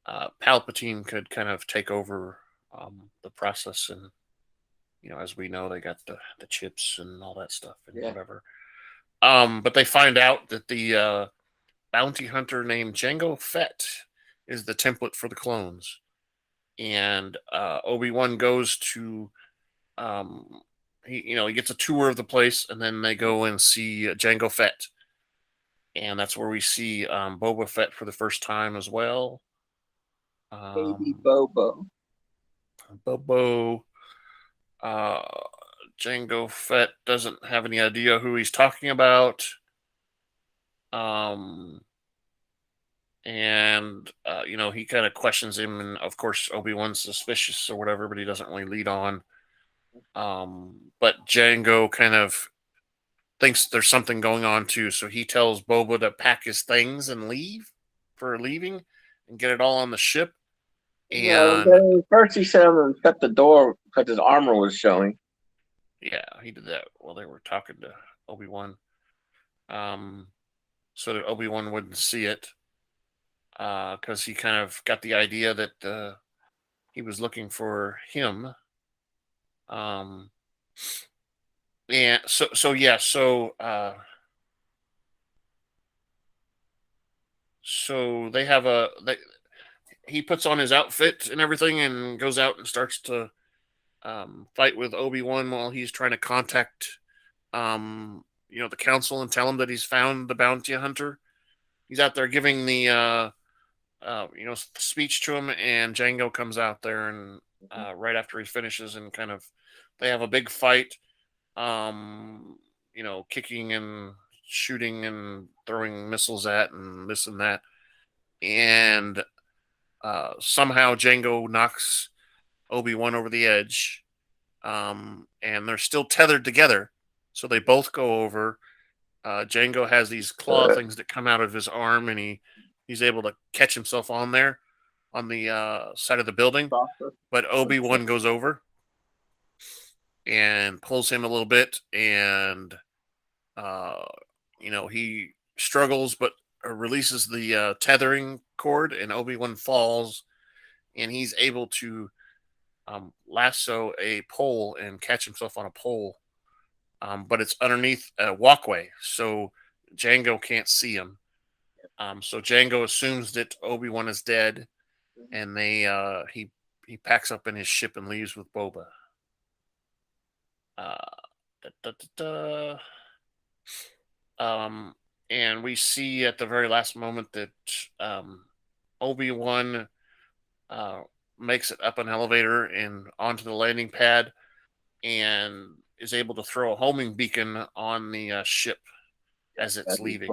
Palpatine could kind of take over the process. And as we know, they got the chips and all that stuff and whatever. But they find out that the bounty hunter named Jango Fett is the template for the clones, and Obi-Wan goes to he gets a tour of the place, and then they go and see Jango Fett, and that's where we see Boba Fett for the first time as well. Baby Bobo. Bobo. Jango Fett doesn't have any idea who he's talking about. And he kind of questions him, and of course Obi-Wan's suspicious or whatever, but he doesn't really lead on. But Django kind of thinks there's something going on too, so he tells Boba to pack his things and leaving and get it all on the ship. And first he said to shut the door because his armor was showing. Yeah, he did that while they were talking to Obi-Wan, so that Obi-Wan wouldn't see it, because he kind of got the idea that he was looking for him. And so they have he puts on his outfit and everything and goes out and starts to fight with Obi-Wan while he's trying to contact the council and tell him that he's found the bounty hunter. He's out there giving the speech to him, and Django comes out there, and right after he finishes, and kind of they have a big fight, kicking and shooting and throwing missiles at and this and that, and somehow Django knocks Obi-Wan over the edge. And they're still tethered together. So they both go over. Django has these claw things that come out of his arm, and he's able to catch himself on there on the side of the building. But Obi-Wan goes over and pulls him a little bit, and he struggles but releases the tethering cord, and Obi-Wan falls, and he's able to lasso a pole and catch himself on a pole. But it's underneath a walkway, so Django can't see him. So Django assumes that Obi-Wan is dead, and he packs up in his ship and leaves with Boba. Da, da, da, da. And we see at the very last moment that Obi-Wan makes it up an elevator and onto the landing pad, and is able to throw a homing beacon on the ship as it's leaving.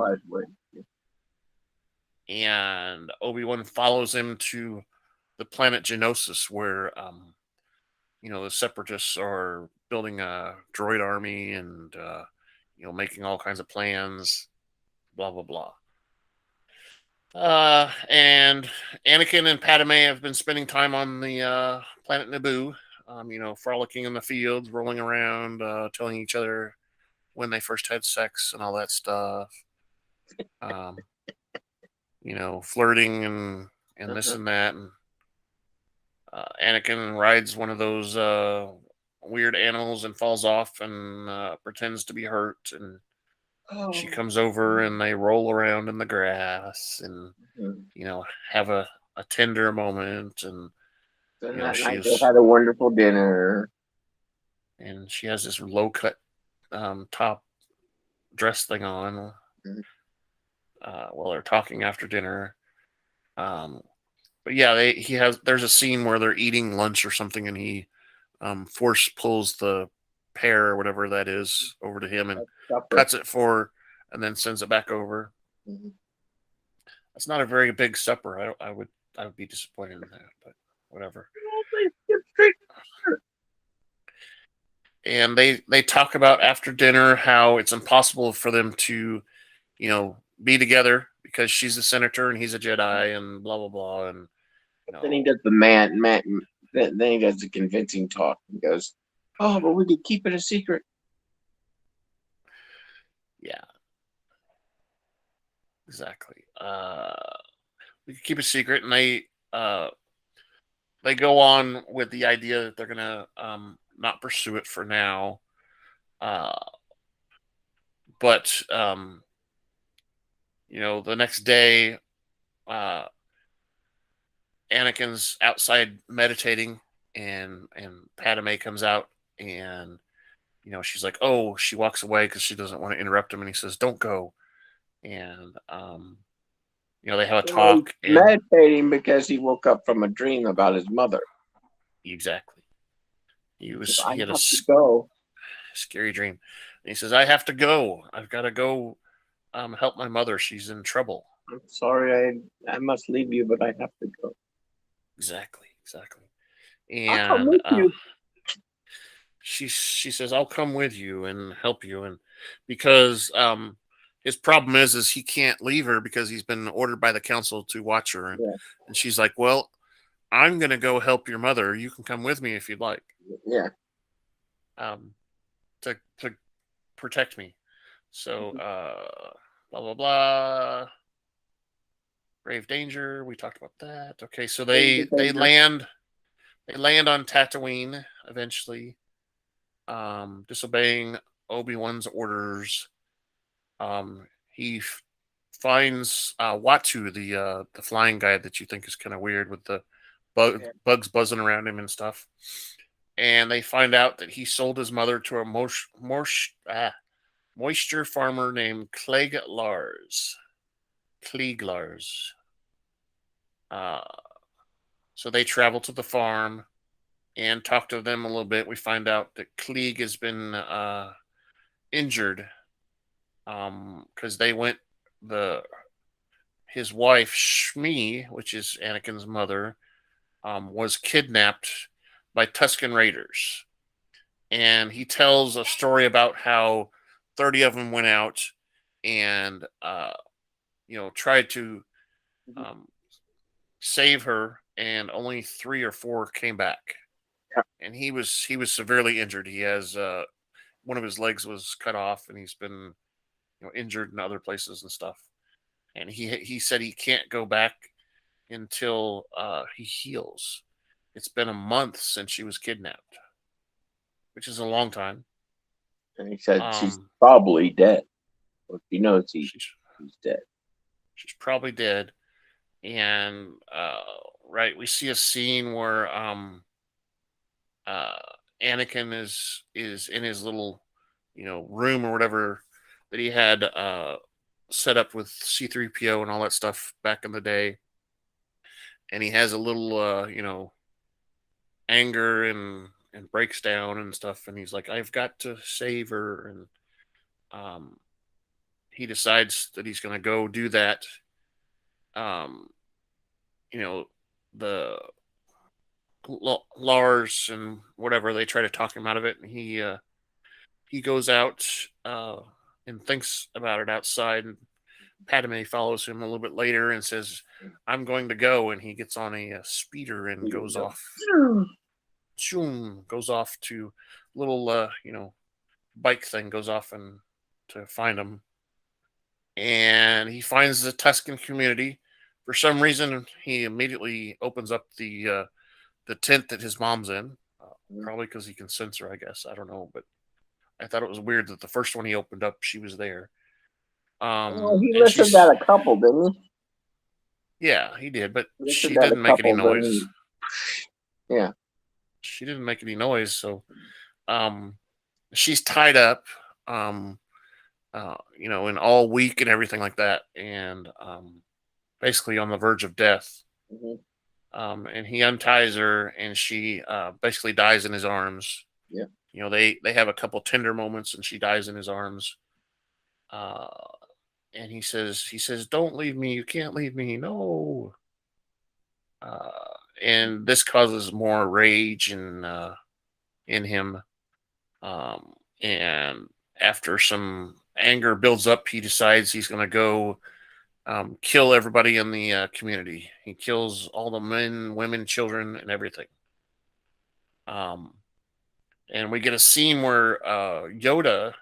And Obi-Wan follows him to the planet Geonosis, where the Separatists are building a droid army and making all kinds of plans. Blah blah blah. And Anakin and Padme have been spending time on the planet Naboo. Frolicking in the fields, rolling around, telling each other when they first had sex and all that stuff. Flirting and this and that. And Anakin rides one of those weird animals and falls off and pretends to be hurt. And she comes over and they roll around in the grass and, have a tender moment. And they had a wonderful dinner. And she has this low cut top dress thing on while they're talking after dinner. But yeah, there's a scene where they're eating lunch or something, and he force pulls the pear or whatever that is over to him and cuts it for her, and then sends it back over. Mm-hmm. That's not a very big supper. I would be disappointed in that, but whatever. And they talk about after dinner how it's impossible for them to, be together because she's a senator and he's a Jedi and blah blah blah. And then he does the then he does the convincing talk and goes, "Oh, but we could keep it a secret." Yeah, exactly. We could keep it secret, and they go on with the idea that they're gonna not pursue it for now. But the next day, Anakin's outside meditating, and Padme comes out, and she's like, "Oh," she walks away because she doesn't want to interrupt him, and he says, "Don't go." And they have a talk. Meditating because he woke up from a dream about his mother. Exactly. He had a scary dream. And he says, "I have to go. I've got to go help my mother. She's in trouble." "I'm sorry, I must leave you, but I have to go." Exactly. And I'll come with you. She says, "I'll come with you and help you," and because his problem is he can't leave her because he's been ordered by the council to watch her, and she's like, "Well, I'm gonna go help your mother. You can come with me if you'd like." Yeah. To protect me. So blah blah blah. Grave danger. We talked about that. Okay, so they land on Tatooine eventually, disobeying Obi-Wan's orders. He finds Watu, the flying guy that you think is kind of weird with the bugs buzzing around him and stuff. And they find out that he sold his mother to a moisture farmer named Klieg Lars. So they travel to the farm and talk to them a little bit. We find out that Klieg has been injured because his wife Shmi, which is Anakin's mother, was kidnapped by Tusken Raiders, and he tells a story about how 30 of them went out and tried to um, save her, and only 3 or 4 came back. Yeah. And he was severely injured. He has one of his legs was cut off, and he's been injured in other places and stuff. And he said he can't go back until he heals. It's been a month since she was kidnapped, which is a long time. And he said she's probably dead. Well, he knows he's dead. She's probably dead. And right, we see a scene where Anakin is in his little room or whatever that he had set up with C3PO and all that stuff back in the day, and he has a little anger and breaks down and stuff, and he's like, I've got to save her. And he decides that he's going to go do that. The Lars and whatever, they try to talk him out of it, and he goes out and thinks about it outside, and Padme follows him a little bit later and says, I'm going to go, and he gets on a speeder and goes off. Goes off to little bike thing, goes off and to find him, and he finds the Tusken community. For some reason, he immediately opens up the tent that his mom's in, probably because he can sense her, I guess. I don't know, but I thought it was weird that the first one he opened up, she was there. He listed that a couple, didn't he? Yeah, he did, but she didn't make any noise. Yeah. She didn't make any noise, so she's tied up, in all week and everything like that, and basically on the verge of death. Mm-hmm. And he unties her, and she basically dies in his arms. Yeah. They have a couple tender moments, and she dies in his arms. And he says, "Don't leave me. You can't leave me. No." And this causes more rage in him. And after some anger builds up, he decides he's going to go kill everybody in the community. He kills all the men, women, children, and everything. And we get a scene where Yoda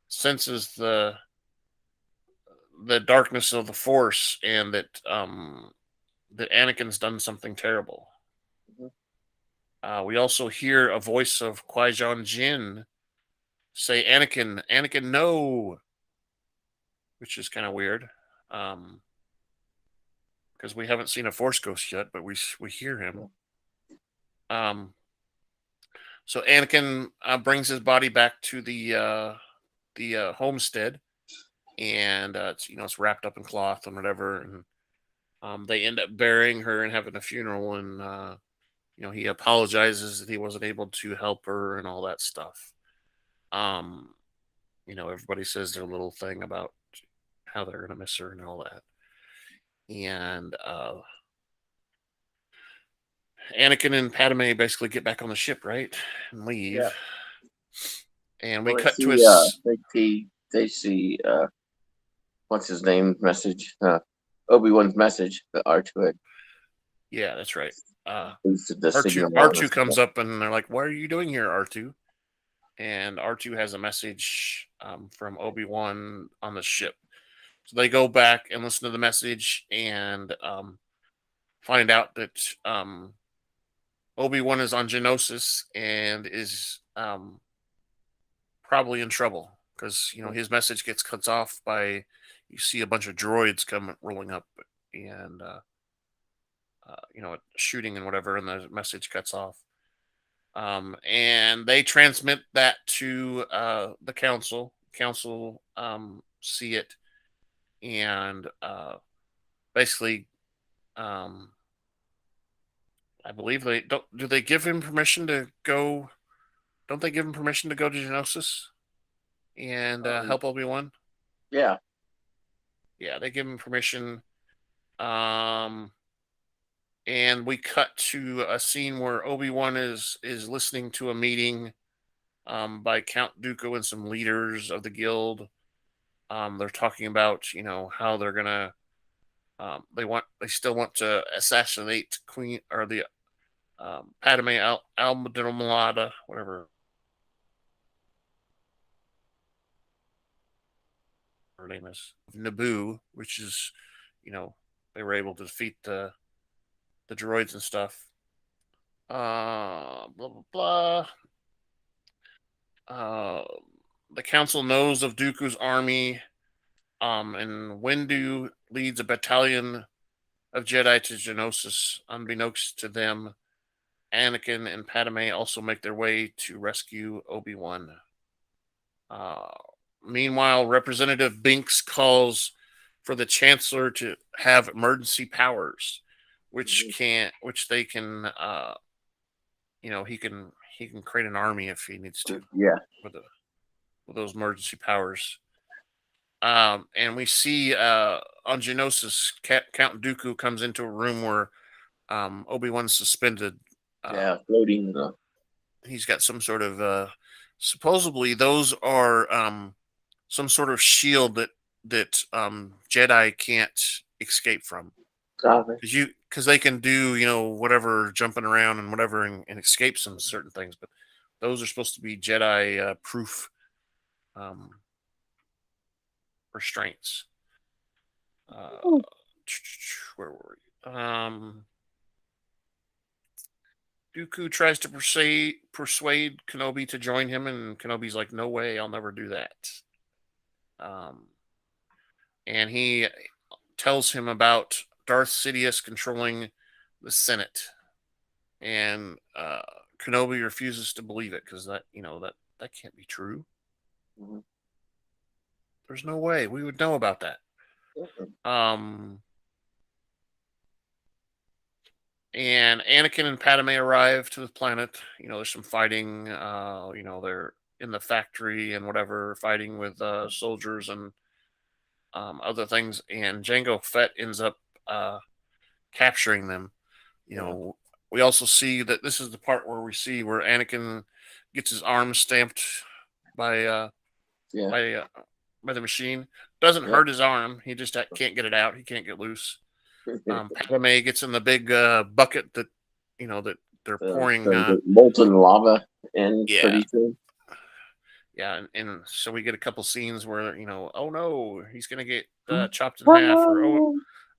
senses the darkness of the Force, and that Anakin's done something terrible. We also hear a voice of Qui-Gon Jinn say, Anakin, no!" Which is kind of weird. Because we haven't seen a Force ghost yet, but we hear him. So Anakin brings his body back to the homestead, and it's wrapped up in cloth and whatever, and they end up burying her and having a funeral, and he apologizes that he wasn't able to help her and all that stuff. Everybody says their little thing about how they're gonna miss her and all that. And Anakin and Padme basically get back on the ship, right, and leave. Yeah. And we cut to his. They see what's his name? Message. Obi-Wan's message. The R2. Yeah, that's right. R2 comes up, and they're like, "What are you doing here, R2?" And R2 has a message from Obi-Wan on the ship. So they go back and listen to the message, and find out that Obi-Wan is on Geonosis and is probably in trouble, because his message gets cut off by, you see a bunch of droids come rolling up, and shooting and whatever, and the message cuts off. And they transmit that to the council. Council see it, and basically, I believe they don't. Do they give him permission to go? Don't they give him permission to go to Geonosis and help Obi-Wan? Yeah. Yeah, they give him permission. And we cut to a scene where Obi-Wan is listening to a meeting by Count Dooku and some leaders of the guild. They're talking about how they're gonna they still want to assassinate Queen or the Padme Amidala, whatever her name is, Naboo, which is they were able to defeat the droids and stuff. Blah blah blah. Uh, the council knows of Dooku's army, and Windu leads a battalion of Jedi to Geonosis. Unbeknownst to them, Anakin and Padme also make their way to rescue Obi-Wan. Uh, Meanwhile, Representative Binks calls for the Chancellor to have emergency powers, which they can, he can create an army if he needs to. Yeah. With those emergency powers. And we see on Geonosis, Count Dooku comes into a room where Obi-Wan's suspended. Floating. He's got some sort of supposedly those are some sort of shield that Jedi can't escape from. Because they can do whatever, jumping around and whatever, and escape some certain things, but those are supposed to be Jedi proof restraints. Where were we? Dooku tries to persuade Kenobi to join him, and Kenobi's like, "No way, I'll never do that." And he tells him about Darth Sidious controlling the Senate, and Kenobi refuses to believe it because that can't be true. Mm-hmm. There's no way we would know about that. And Anakin and Padme arrive to the planet. There's some fighting. They're in the factory and whatever, fighting with soldiers and other things. And Jango Fett ends up capturing them. We also see that this is the part where we see where Anakin gets his arm stamped by the machine. Doesn't hurt his arm. He just can't get it out. He can't get loose. Padme gets in the big bucket that that they're pouring molten lava in. Yeah, and so we get a couple scenes where oh no, he's gonna get chopped in half, or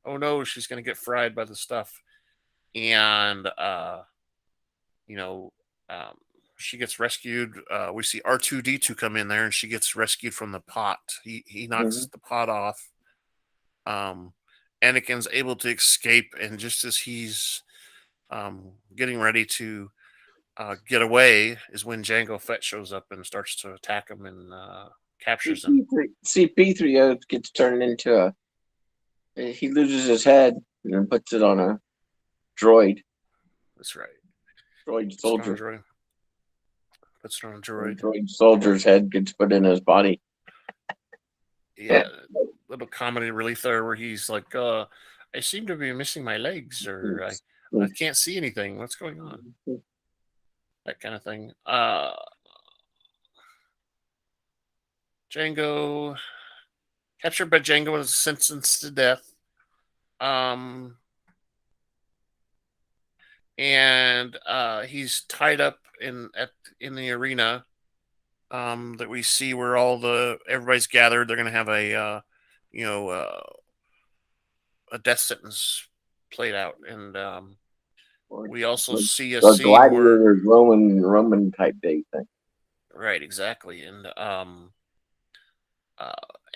oh no, she's gonna get fried by the stuff, and she gets rescued. We see R2D2 come in there, and she gets rescued from the pot. He knocks the pot off. Anakin's able to escape, and just as he's getting ready to get away is when Jango Fett shows up and starts to attack him and captures him. C-3PO gets turned into he loses his head and then puts it on a droid. That's right. Droid soldier. Puts it on a droid. Droid soldier's head gets put in his body. Yeah, little comedy relief there where he's like, I seem to be missing my legs, or I can't see anything. What's going on? That kind of thing. Jango, captured by Jango, is sentenced to death. And he's tied up in the arena that we see where everybody's gathered. They're going to have a death sentence played out, and we also see a scene where Roman type day thing. Right, exactly. And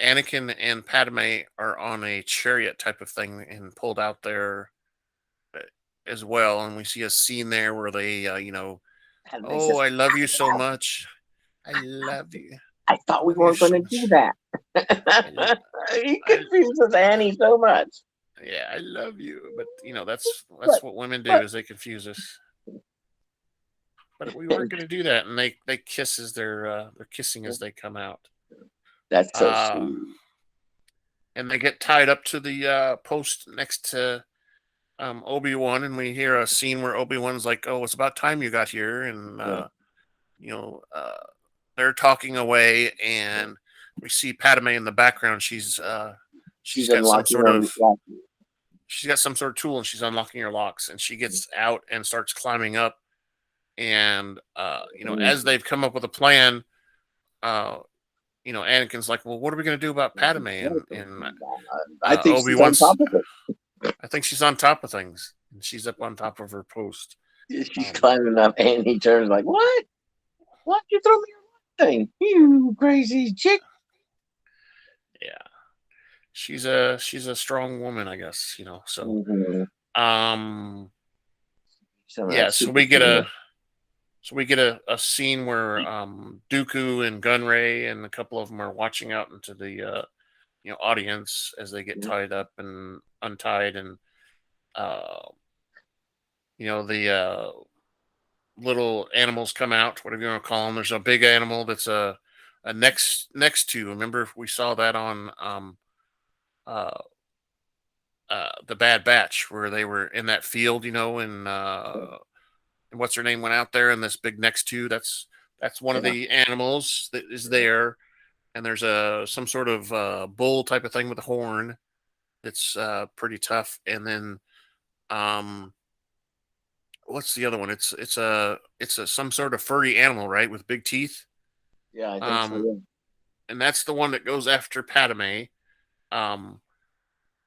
Anakin and Padme are on a chariot type of thing and pulled out there as well. And we see a scene there where they, oh, I love you so much. I love you. I thought we weren't going to do that. He confuses Annie so much. Yeah, I love you. But, that's what women do, is they confuse us. But we weren't going to do that. And they kiss as they're kissing as they come out. That's so sweet. And they get tied up to the post next to Obi-Wan, and we hear a scene where Obi-Wan's like, "Oh, it's about time you got here," and Yeah. you know, they're talking away, and we see Padme in the background. She's She's got some unlocking sort her of lock. she's got some sort of tool, and she's unlocking her locks, and she gets out and starts climbing up. And as they've come up with a plan, uh, Anakin's like, "Well, what are we going to do about Padme?" And I think Obi she's on Wan's, top of it. I think she's on top of things, and she's up on top of her post. She's climbing up, and he turns like, "What? What? You throw me your thing? You crazy chick!" Yeah, she's a strong woman, I guess. So Mm-hmm. um, Some of yeah. that So super we get cool. a scene where Dooku and Gunray and a couple of them are watching out into the audience as they get tied up and untied, and uh, the little animals come out, whatever you want to call them. There's a big animal that's a next to. Remember, we saw that on uh, the Bad Batch where they were in that field, and what's her name went out there, and this big next to. That's one of Yeah. the animals that is there, and there's some sort of bull type of thing with a horn that's pretty tough, and then um what's the other one? It's a some sort of furry animal, right, with big teeth. Yeah, I think so. Um, Yeah. and that's the one that goes after Padme. Um,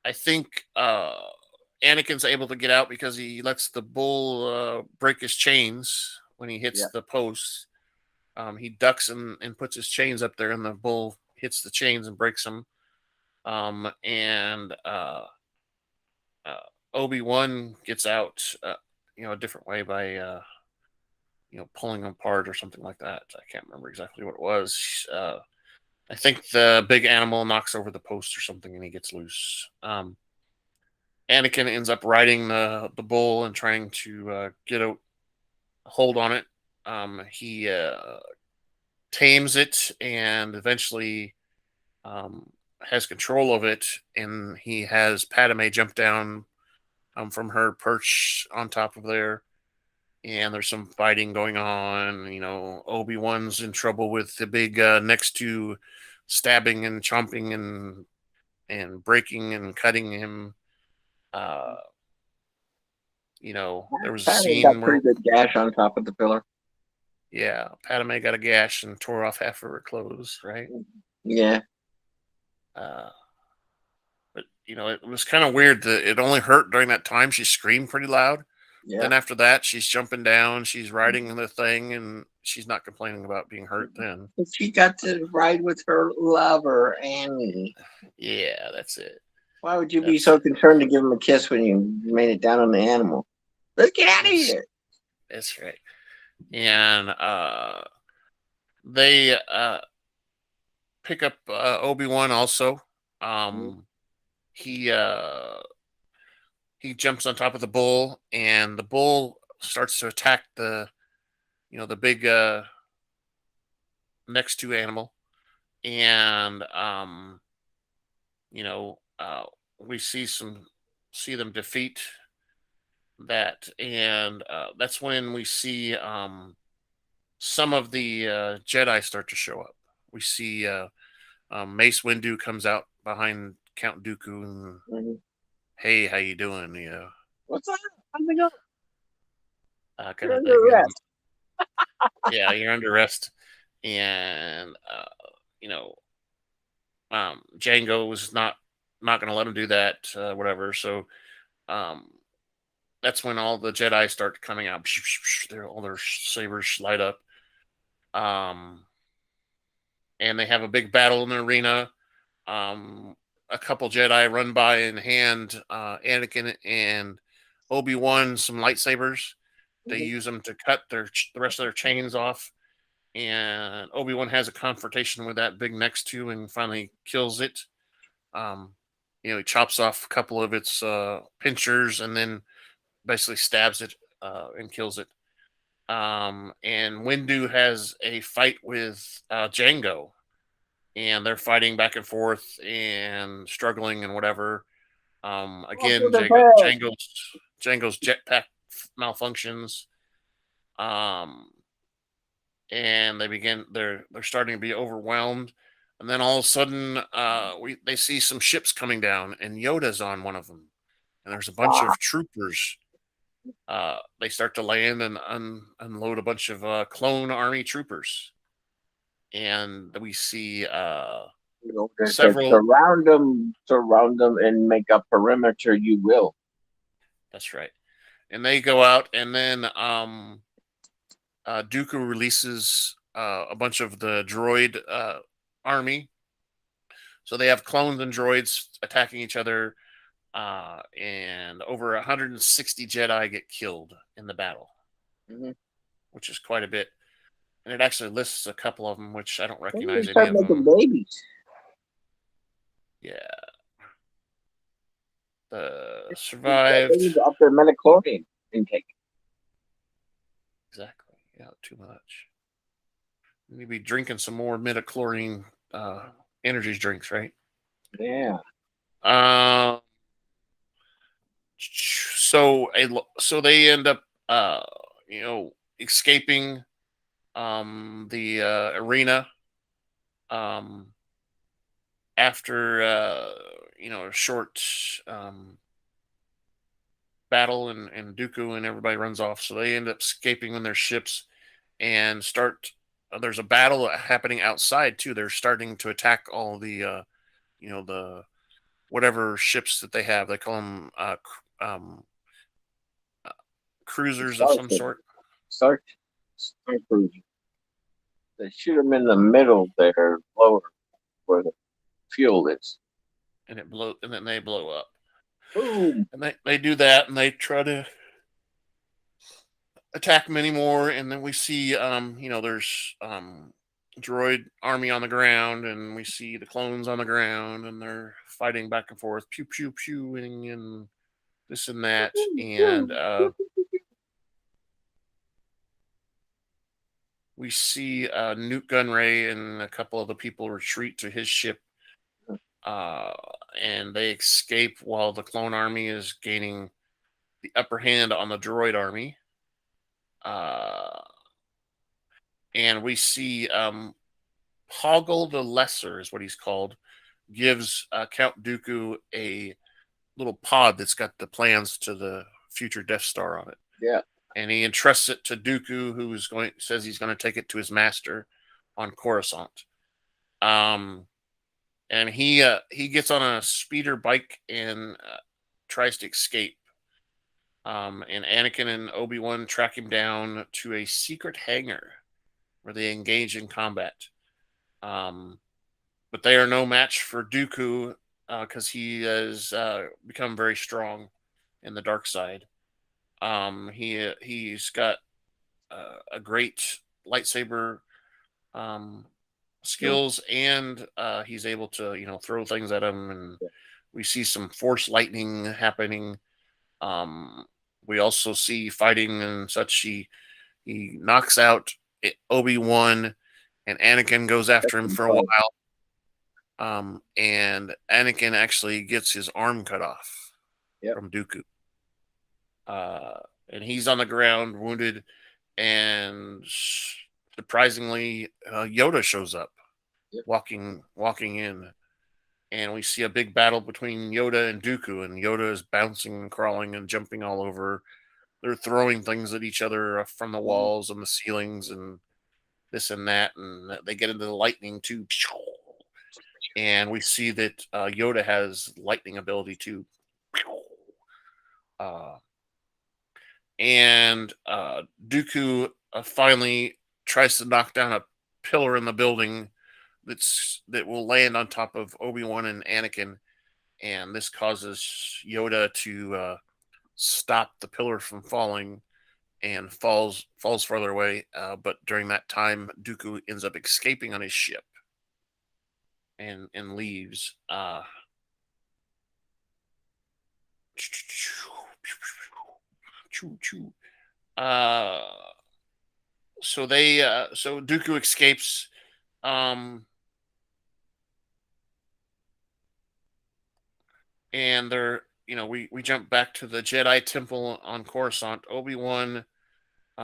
I think Anakin's able to get out because he lets the bull break his chains when he hits Yeah. the post. He ducks and puts his chains up there, and the bull hits the chains and breaks them. And uh, Obi-Wan gets out, a different way by pulling them apart or something like that. I can't remember exactly what it was. I think the big animal knocks over the post or something, and he gets loose. Anakin ends up riding the bull and trying to get a hold on it. He tames it and eventually has control of it, and he has Padme jump down from her perch on top of there. And there's some fighting going on. Obi-Wan's in trouble with the big next to stabbing and chomping and breaking and cutting him. Uh, there was a Patty got scene where, pretty good gash on top of the pillar. yeah, Padme got a gash and tore off half of her clothes, right? Yeah. Uh, but it was kind of weird that it only hurt during that time. She screamed pretty loud. Yeah. Then after that, she's jumping down, she's riding the thing, and she's not complaining about being hurt then. She got to ride with her lover, Annie. Yeah, that's it. Why would you be so concerned to give him a kiss when you made it down on the animal? Let's get out of here. That's right. And they pick up Obi-Wan also. He jumps on top of the bull, and the bull starts to attack the big next to animal. And we see them defeat that, and that's when we see some of the Jedi start to show up. We see Mace Windu comes out behind Count Dooku and hey, how you doing? What's up? How's it going? Kind You're of under thing. arrest. Yeah, you're under arrest, and Django was not going to let him do that, whatever. So that's when all the Jedi start coming out. All their sabers light up, and they have a big battle in the arena. A couple Jedi run by and hand Anakin and Obi-Wan some lightsabers. They use them to cut the rest of their chains off, and Obi-Wan has a confrontation with that big next to and finally kills it. He chops off a couple of its pinchers and then basically stabs it and kills it. And Windu has a fight with Django, and they're fighting back and forth and struggling and whatever. Again, Django's jetpack malfunctions. And they're starting to be overwhelmed. And then all of a sudden, they see some ships coming down, and Yoda's on one of them. And there's a bunch of troopers. They start to land and unload a bunch of clone army troopers. And we see several. Surround them, and make a perimeter. You will. That's right. And they go out, and then Dooku releases a bunch of the droid army. So they have clones and droids attacking each other, and over 160 Jedi get killed in the battle, which is quite a bit. And it actually lists a couple of them, which I don't recognize any of them. Babies. Yeah. Survived. Up their metachlorine intake. Exactly. Yeah, too much. Maybe drinking some more midichlorian energy drinks, right? Yeah. So they end up, escaping the arena after a short battle, and Dooku and everybody runs off. So they end up escaping in their ships and start. There's a battle happening outside too. They're starting to attack all the the whatever ships that they have. They call them cruisers of some sort. Star cruiser. They shoot them in the middle there, lower where the fuel is, and then they blow up. Boom. And they do that, and they try to attack many more, and then we see there's droid army on the ground, and we see the clones on the ground, and they're fighting back and forth, pew pew pew, and this and that, and we see Newt Gunray and a couple of the people retreat to his ship, and they escape while the clone army is gaining the upper hand on the droid army. And we see Hoggle the Lesser is what he's called, gives Count Dooku a little pod that's got the plans to the future Death Star on it. Yeah. And he entrusts it to Dooku, who says he's going to take it to his master on Coruscant. And he gets on a speeder bike and tries to escape. And Anakin and Obi-Wan track him down to a secret hangar where they engage in combat. But they are no match for Dooku because he has become very strong in the dark side. He's got a great lightsaber skills, and he's able to throw things at him, and we see some force lightning happening. We also see fighting and such. He knocks out Obi-Wan, and Anakin goes after him for a while. And Anakin actually gets his arm cut off from Dooku. And he's on the ground, wounded, and surprisingly, Yoda shows up, walking in, and we see a big battle between Yoda and Dooku, and Yoda is bouncing and crawling and jumping all over. They're throwing things at each other from the walls and the ceilings and this and that, and they get into the lightning too. And we see that Yoda has lightning ability too. And Dooku finally tries to knock down a pillar in the building that will land on top of Obi-Wan and Anakin, and this causes Yoda to stop the pillar from falling, and falls further away. But during that time, Dooku ends up escaping on his ship and leaves. So Dooku escapes. And we jump back to the Jedi Temple on Coruscant. Obi-Wan,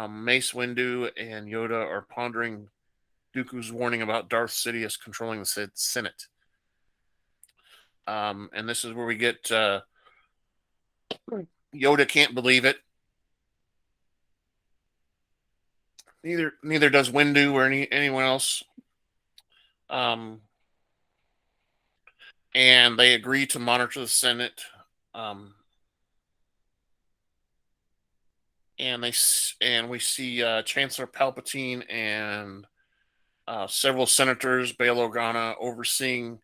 Mace Windu, and Yoda are pondering Dooku's warning about Darth Sidious controlling the Senate. And this is where we get Yoda can't believe it. Neither does Windu or anyone else. And they agree to monitor the Senate. And we see Chancellor Palpatine and several senators, Bail Organa, overseeing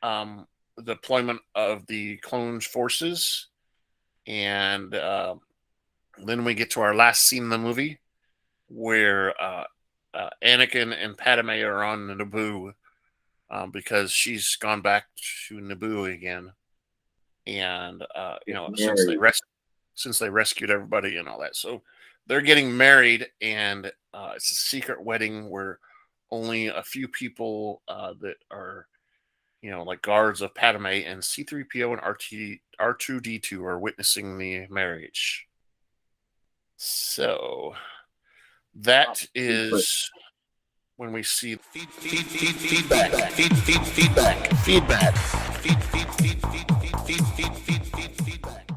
the deployment of the clone forces. And then we get to our last scene in the movie, where Anakin and Padme are on Naboo because she's gone back to Naboo again, and since they rescued everybody and all that, so they're getting married, and it's a secret wedding where only a few people that are like guards of Padme and C3PO and R2D2 are witnessing the marriage. So that is when we see feedback.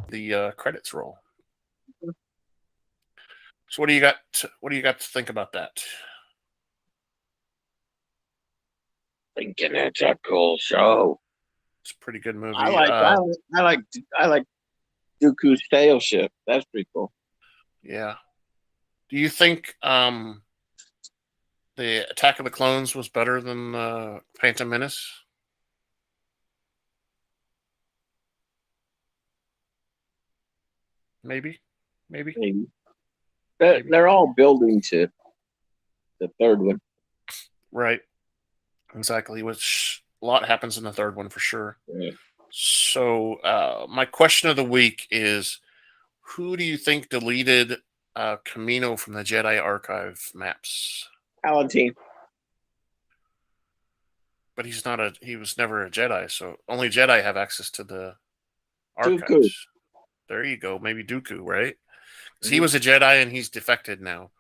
The credits roll. So what do you got? What do you got to think about that? Thinking it's a cool show. It's a pretty good movie. I like Dooku's sail ship. That's pretty cool. Yeah. Do you think the Attack of the Clones was better than Phantom Menace? Maybe. They're all building to the third one. Right. Exactly. Which a lot happens in the third one for sure. Yeah. So my question of the week is, who do you think deleted Kamino from the Jedi Archive maps? Palatine. But he was never a Jedi, so only Jedi have access to the archives. Dooku. There you go. Maybe Dooku, right? Because he was a Jedi and he's defected now.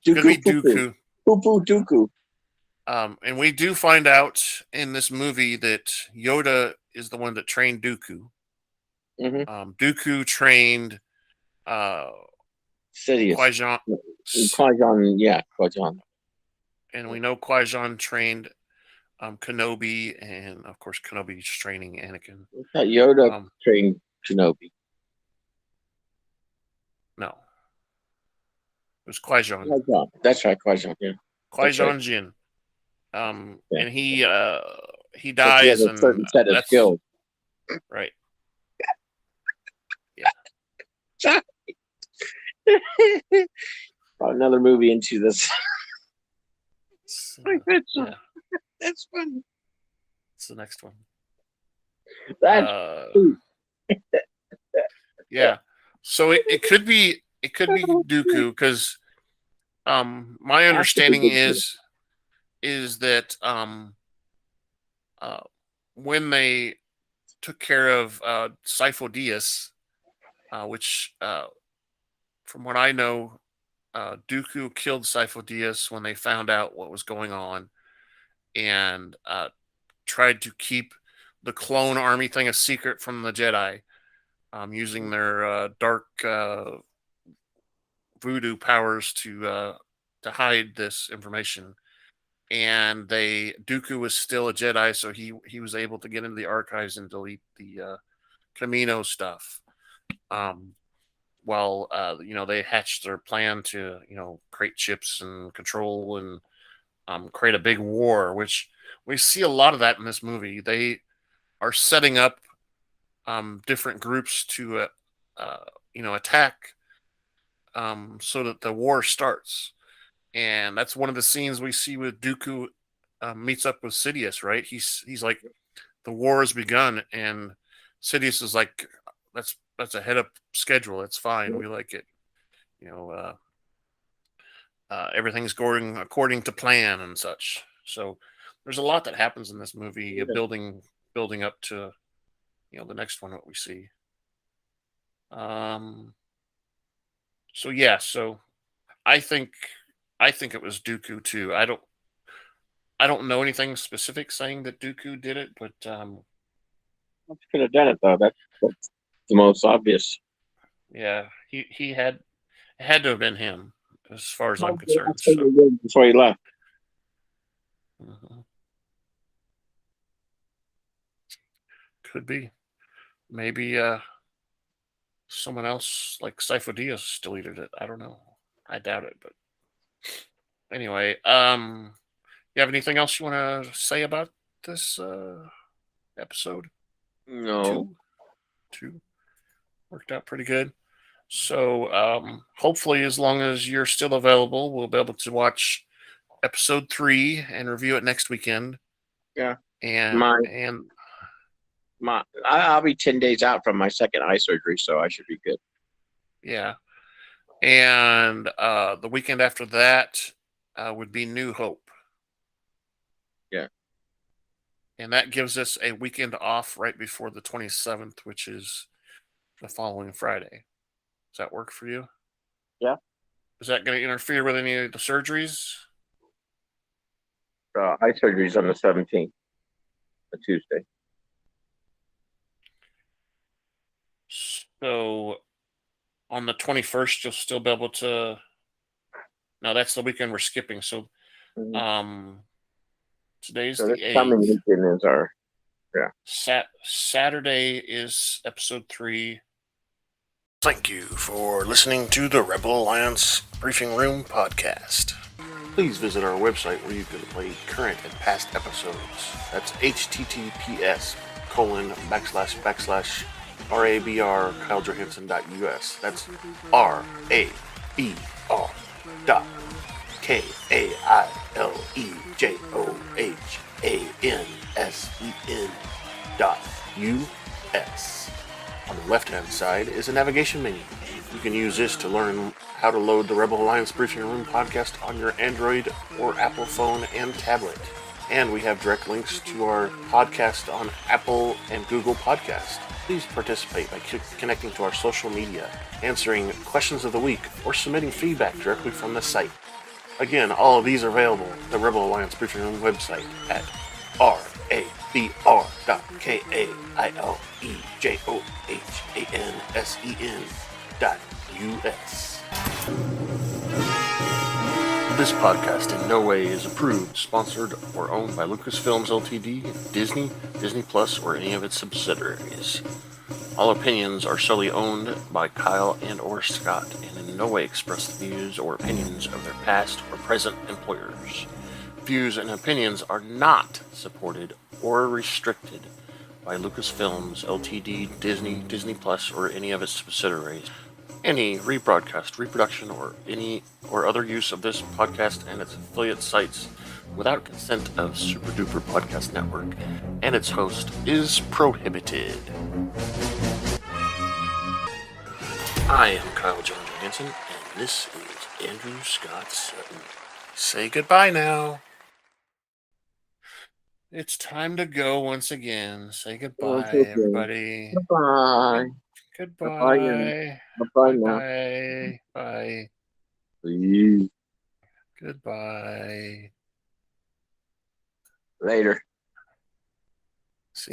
Dooku. Could be Dooku. Dooku. And we do find out in this movie that Yoda is the one that trained Dooku. Mm-hmm. Dooku trained Sidious. Qui-Gon. Qui-Gon. And we know Qui-Gon trained Kenobi, and of course Kenobi's training Anakin. I thought Yoda trained Kenobi. No. It was Qui-Gon. That's right, Qui-Gon, yeah. Qui-Gon Jinn. And he He dies, has a and certain set of skills. Right. Brought another movie into this. That's funny. It's the next one. That's yeah. So it could be Dooku, because my understanding is that when they took care of Sifo Dyas, which from what I know, Dooku killed Sifo Dyas when they found out what was going on, and tried to keep the clone army thing a secret from the Jedi, using their dark voodoo powers to hide this information. And Dooku was still a Jedi, so he was able to get into the archives and delete the Kamino stuff. While they hatched their plan to create chips and control and create a big war, which we see a lot of that in this movie. They are setting up different groups to attack, so that the war starts. And that's one of the scenes we see with Dooku meets up with Sidious, right? He's like, the war has begun, and Sidious is like, that's ahead of schedule. It's fine. We like it. Everything's going according to plan and such. So there's a lot that happens in this movie, building up to the next one, what we see. So yeah, so I think it was Dooku too. I don't know anything specific saying that Dooku did it, but Could have done it though. That's the most obvious. yeah, he had to have been him, as far as I'm Probably concerned. that's what So he did before he left. mhm. Could be, maybe someone else like Sifo Dyas deleted it. I don't know. I doubt it, but anyway, you have anything else you want to say about this episode? No. Two, two worked out pretty good. So hopefully, as long as you're still available, we'll be able to watch episode 3 and review it next weekend. Yeah. And My and I'll be 10 days out from my second eye surgery, so I should be good. yeah, and the weekend after that would be New Hope. Yeah. And that gives us a weekend off right before the 27th, which is the following Friday. Does that work for you? Yeah. Is that going to interfere with any of the surgeries? Eye surgery's on the 17th, a Tuesday. So on the 21st, you'll still be able to. No, that's the weekend we're skipping. So Mhm. today's So the this coming 8th. weekend is our Saturday is episode 3. Thank you for listening to the Rebel Alliance Briefing Room podcast. Please visit our website where you can play current and past episodes. That's https://RABR KyleJohansson.us. That's RABR.KyleJohansson.us. On the left-hand side is a navigation menu. You can use this to learn how to load the Rebel Alliance Briefing Room podcast on your Android or Apple phone and tablet. And we have direct links to our podcast on Apple and Google Podcast. Please participate by connecting to our social media, answering questions of the week, or submitting feedback directly from the site. Again, all of these are available at the Rebel Alliance Briefing Room website at RABR.KyleJohansson.us. This podcast in no way is approved, sponsored, or owned by Lucasfilms Ltd., Disney, Disney Plus, or any of its subsidiaries. All opinions are solely owned by Kyle and or Scott, and in no way express the views or opinions of their past or present employers. Views and opinions are not supported or restricted by Lucasfilms Ltd., Disney, Disney Plus, or any of its subsidiaries. Any rebroadcast, reproduction, or other use of this podcast and its affiliate sites without consent of Super Duper Podcast Network and its host is prohibited. I am Kyle John Johansson, and this is Andrew Scott Sutton. Say goodbye now. It's time to go once again. Say goodbye, everybody. Goodbye. Goodbye. Bye now. Bye. Bye. Please. Goodbye. Later.